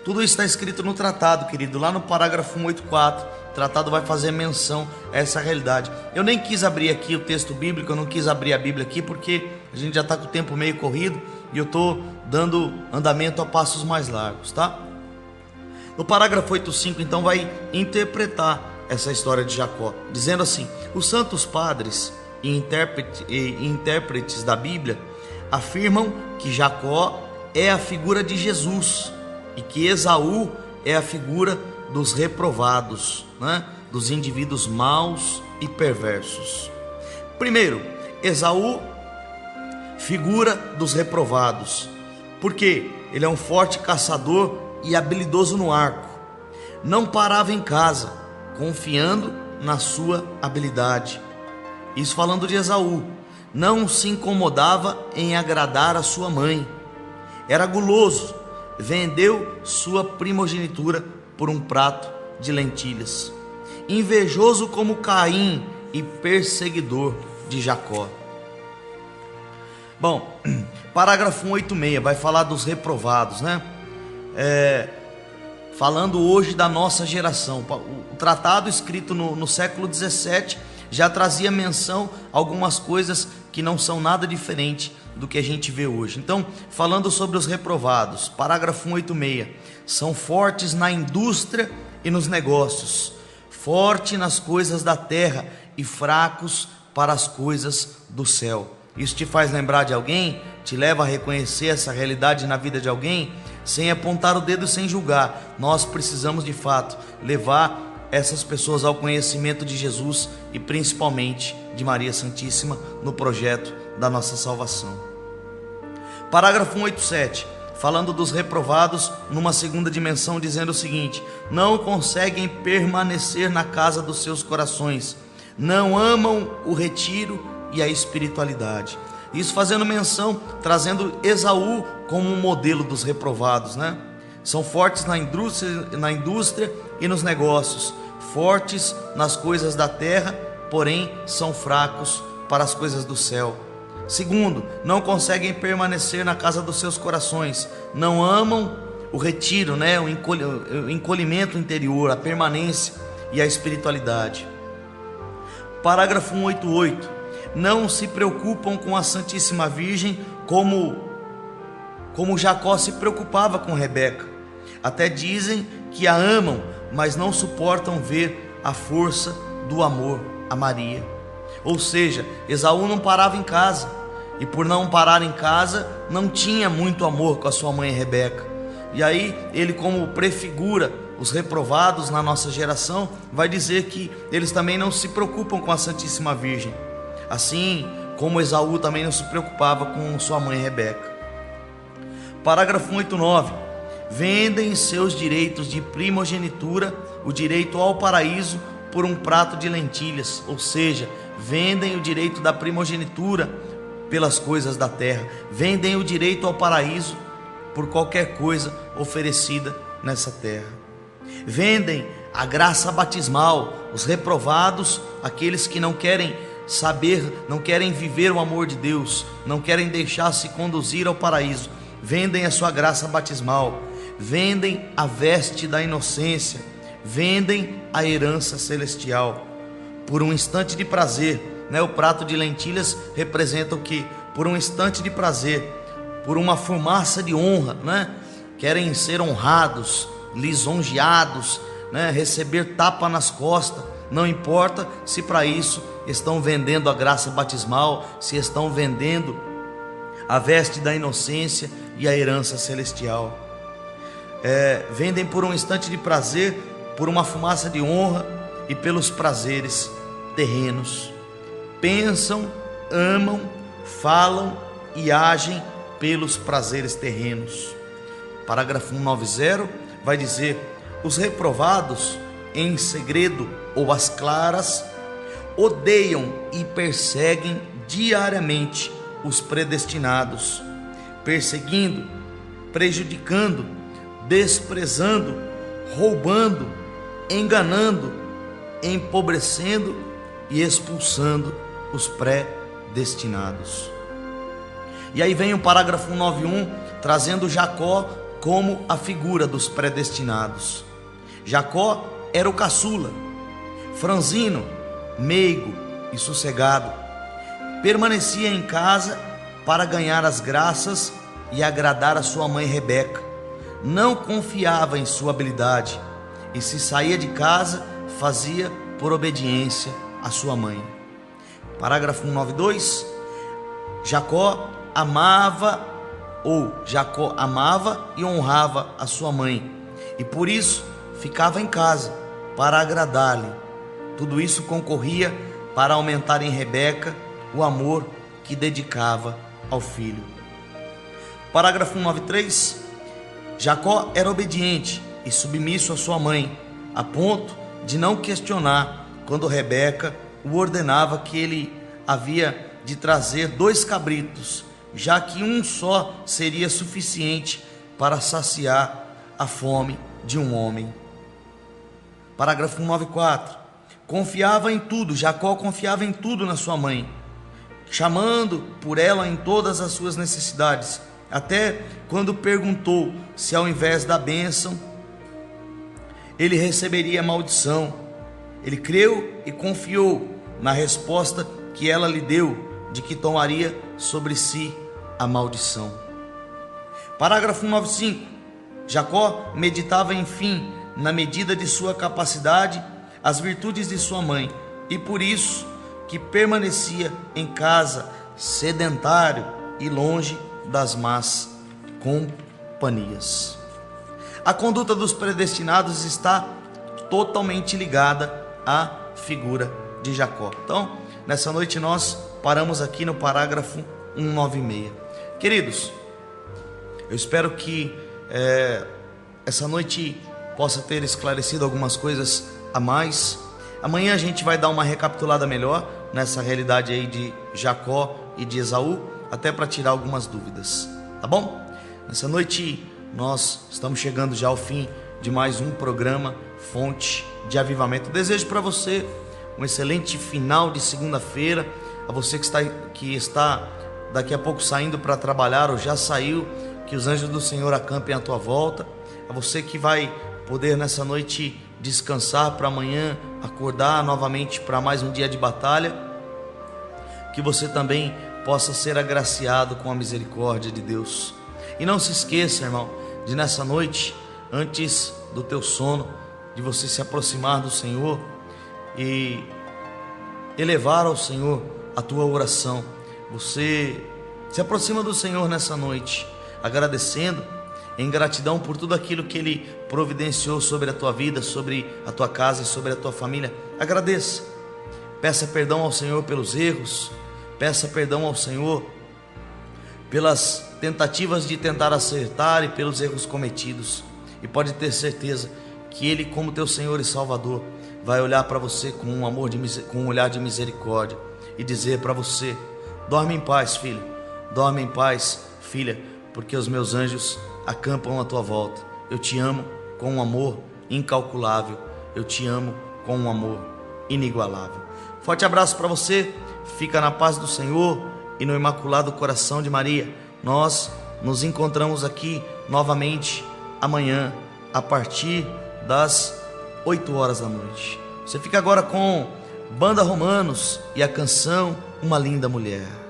Tudo isso está escrito no tratado, querido, lá no parágrafo 184, o tratado vai fazer menção a essa realidade. Eu nem quis abrir aqui o texto bíblico, eu não quis abrir a Bíblia aqui, porque a gente já está com o tempo meio corrido, e eu estou dando andamento a passos mais largos, tá? No parágrafo 85, então, vai interpretar essa história de Jacó, dizendo assim: os santos padres e intérpretes da Bíblia afirmam que Jacó é a figura de Jesus e que Esaú é a figura dos reprovados, dos indivíduos maus e perversos. Primeiro, Esaú, figura dos reprovados, porque ele é um forte caçador e habilidoso no arco, não parava em casa, confiando na sua habilidade. Isso falando de Esaú. Não se incomodava em agradar a sua mãe, era guloso, vendeu sua primogenitura por um prato de lentilhas. Invejoso como Caim e perseguidor de Jacó. Bom, parágrafo 186 vai falar dos reprovados, falando hoje da nossa geração. O tratado escrito no século 17 já trazia menção a algumas coisas que não são nada diferente do que a gente vê hoje. Então, falando sobre os reprovados, parágrafo 186, são fortes na indústria e nos negócios, forte nas coisas da terra e fracos para as coisas do céu. Isso te faz lembrar de alguém? Te leva a reconhecer essa realidade na vida de alguém? Sem apontar o dedo e sem julgar, nós precisamos de fato levar essas pessoas ao conhecimento de Jesus e principalmente de Maria Santíssima no projeto da nossa salvação. Parágrafo 187, falando dos reprovados numa segunda dimensão, dizendo o seguinte: não conseguem permanecer na casa dos seus corações, não amam o retiro e a espiritualidade. Isso fazendo menção, trazendo Esaú como um modelo dos reprovados, São fortes na indústria e nos negócios, fortes nas coisas da terra, porém são fracos para as coisas do céu. Segundo, não conseguem permanecer na casa dos seus corações, não amam o retiro, o encolhimento interior, a permanência e a espiritualidade. Parágrafo 188, não se preocupam com a Santíssima Virgem como Jacó se preocupava com Rebeca. Até dizem que a amam, mas não suportam ver a força do amor a Maria. Ou seja, Esaú não parava em casa, e por não parar em casa, não tinha muito amor com a sua mãe Rebeca. E aí ele, como prefigura os reprovados na nossa geração, vai dizer que eles também não se preocupam com a Santíssima Virgem, assim como Esaú também não se preocupava com sua mãe Rebeca. Parágrafo 189. Vendem seus direitos de primogenitura, o direito ao paraíso, por um prato de lentilhas. Ou seja, vendem o direito da primogenitura pelas coisas da terra, vendem o direito ao paraíso por qualquer coisa oferecida nessa terra. Vendem a graça batismal, os reprovados, aqueles que não querem saber, não querem viver o amor de Deus, não querem deixar-se conduzir ao paraíso, vendem a sua graça batismal, vendem a veste da inocência, vendem a herança celestial por um instante de prazer. O prato de lentilhas representa o que? Por um instante de prazer, por uma fumaça de honra, Querem ser honrados, lisonjeados, receber tapa nas costas. Não importa se para isso estão vendendo a graça batismal, se estão vendendo a veste da inocência e a herança celestial. Vendem por um instante de prazer, por uma fumaça de honra e pelos prazeres terrenos. Pensam, amam, falam e agem pelos prazeres terrenos. Parágrafo 190 vai dizer: os reprovados em segredo ou às claras odeiam e perseguem diariamente os predestinados, perseguindo, prejudicando, desprezando, roubando, enganando, empobrecendo e expulsando os predestinados. E aí vem o parágrafo 191 trazendo Jacó como a figura dos predestinados. Jacó era o caçula, franzino, meigo e sossegado. Permanecia em casa para ganhar as graças e agradar a sua mãe Rebeca. Não confiava em sua habilidade e, se saía de casa, fazia por obediência à sua mãe. Parágrafo 192. Jacó amava e honrava a sua mãe, e por isso ficava em casa para agradar-lhe. Tudo isso concorria para aumentar em Rebeca o amor que dedicava ao filho. Parágrafo 193. Jacó era obediente e submisso à sua mãe, a ponto de não questionar quando Rebeca o ordenava que ele havia de trazer 2 cabritos, já que um só seria suficiente para saciar a fome de um homem. Parágrafo 194. Confiava em tudo, Jacó confiava em tudo na sua mãe, chamando por ela em todas as suas necessidades, até quando perguntou se ao invés da bênção ele receberia maldição. Ele creu e confiou na resposta que ela lhe deu, de que tomaria sobre si a maldição. Parágrafo 195. Jacó meditava, enfim, na medida de sua capacidade, as virtudes de sua mãe, e por isso que permanecia em casa, sedentário e longe das más companhias. A conduta dos predestinados está totalmente ligada à figura de Jacó. Então, nessa noite nós paramos aqui no parágrafo 196. Queridos, eu espero que essa noite possa ter esclarecido algumas coisas a mais. Amanhã a gente vai dar uma recapitulada melhor nessa realidade aí de Jacó e de Esaú, até para tirar algumas dúvidas, tá bom? Nessa noite nós estamos chegando já ao fim de mais um programa Fonte de Avivamento. Desejo para você um excelente final de segunda-feira. A você que está daqui a pouco saindo para trabalhar ou já saiu, que os anjos do Senhor acampem à tua volta. A você que vai poder nessa noite descansar para amanhã acordar novamente para mais um dia de batalha, que você também possa ser agraciado com a misericórdia de Deus. E não se esqueça, irmão, de nessa noite, antes do teu sono, de você se aproximar do Senhor e elevar ao Senhor a tua oração. Você se aproxima do Senhor nessa noite, agradecendo, em gratidão por tudo aquilo que Ele providenciou sobre a tua vida, sobre a tua casa e sobre a tua família. Agradeça, peça perdão ao Senhor pelos erros, peça perdão ao Senhor pelas tentativas de tentar acertar e pelos erros cometidos. E pode ter certeza que Ele, como teu Senhor e Salvador, vai olhar para você com um amor com um olhar de misericórdia e dizer para você: dorme em paz, filho, dorme em paz, filha, porque os meus anjos acampam à tua volta. Eu te amo com um amor incalculável, eu te amo com um amor inigualável. Forte abraço para você, fica na paz do Senhor e no Imaculado Coração de Maria. Nós nos encontramos aqui novamente amanhã, a partir das 8 horas da noite. Você fica agora com Banda Romanos e a canção Uma Linda Mulher.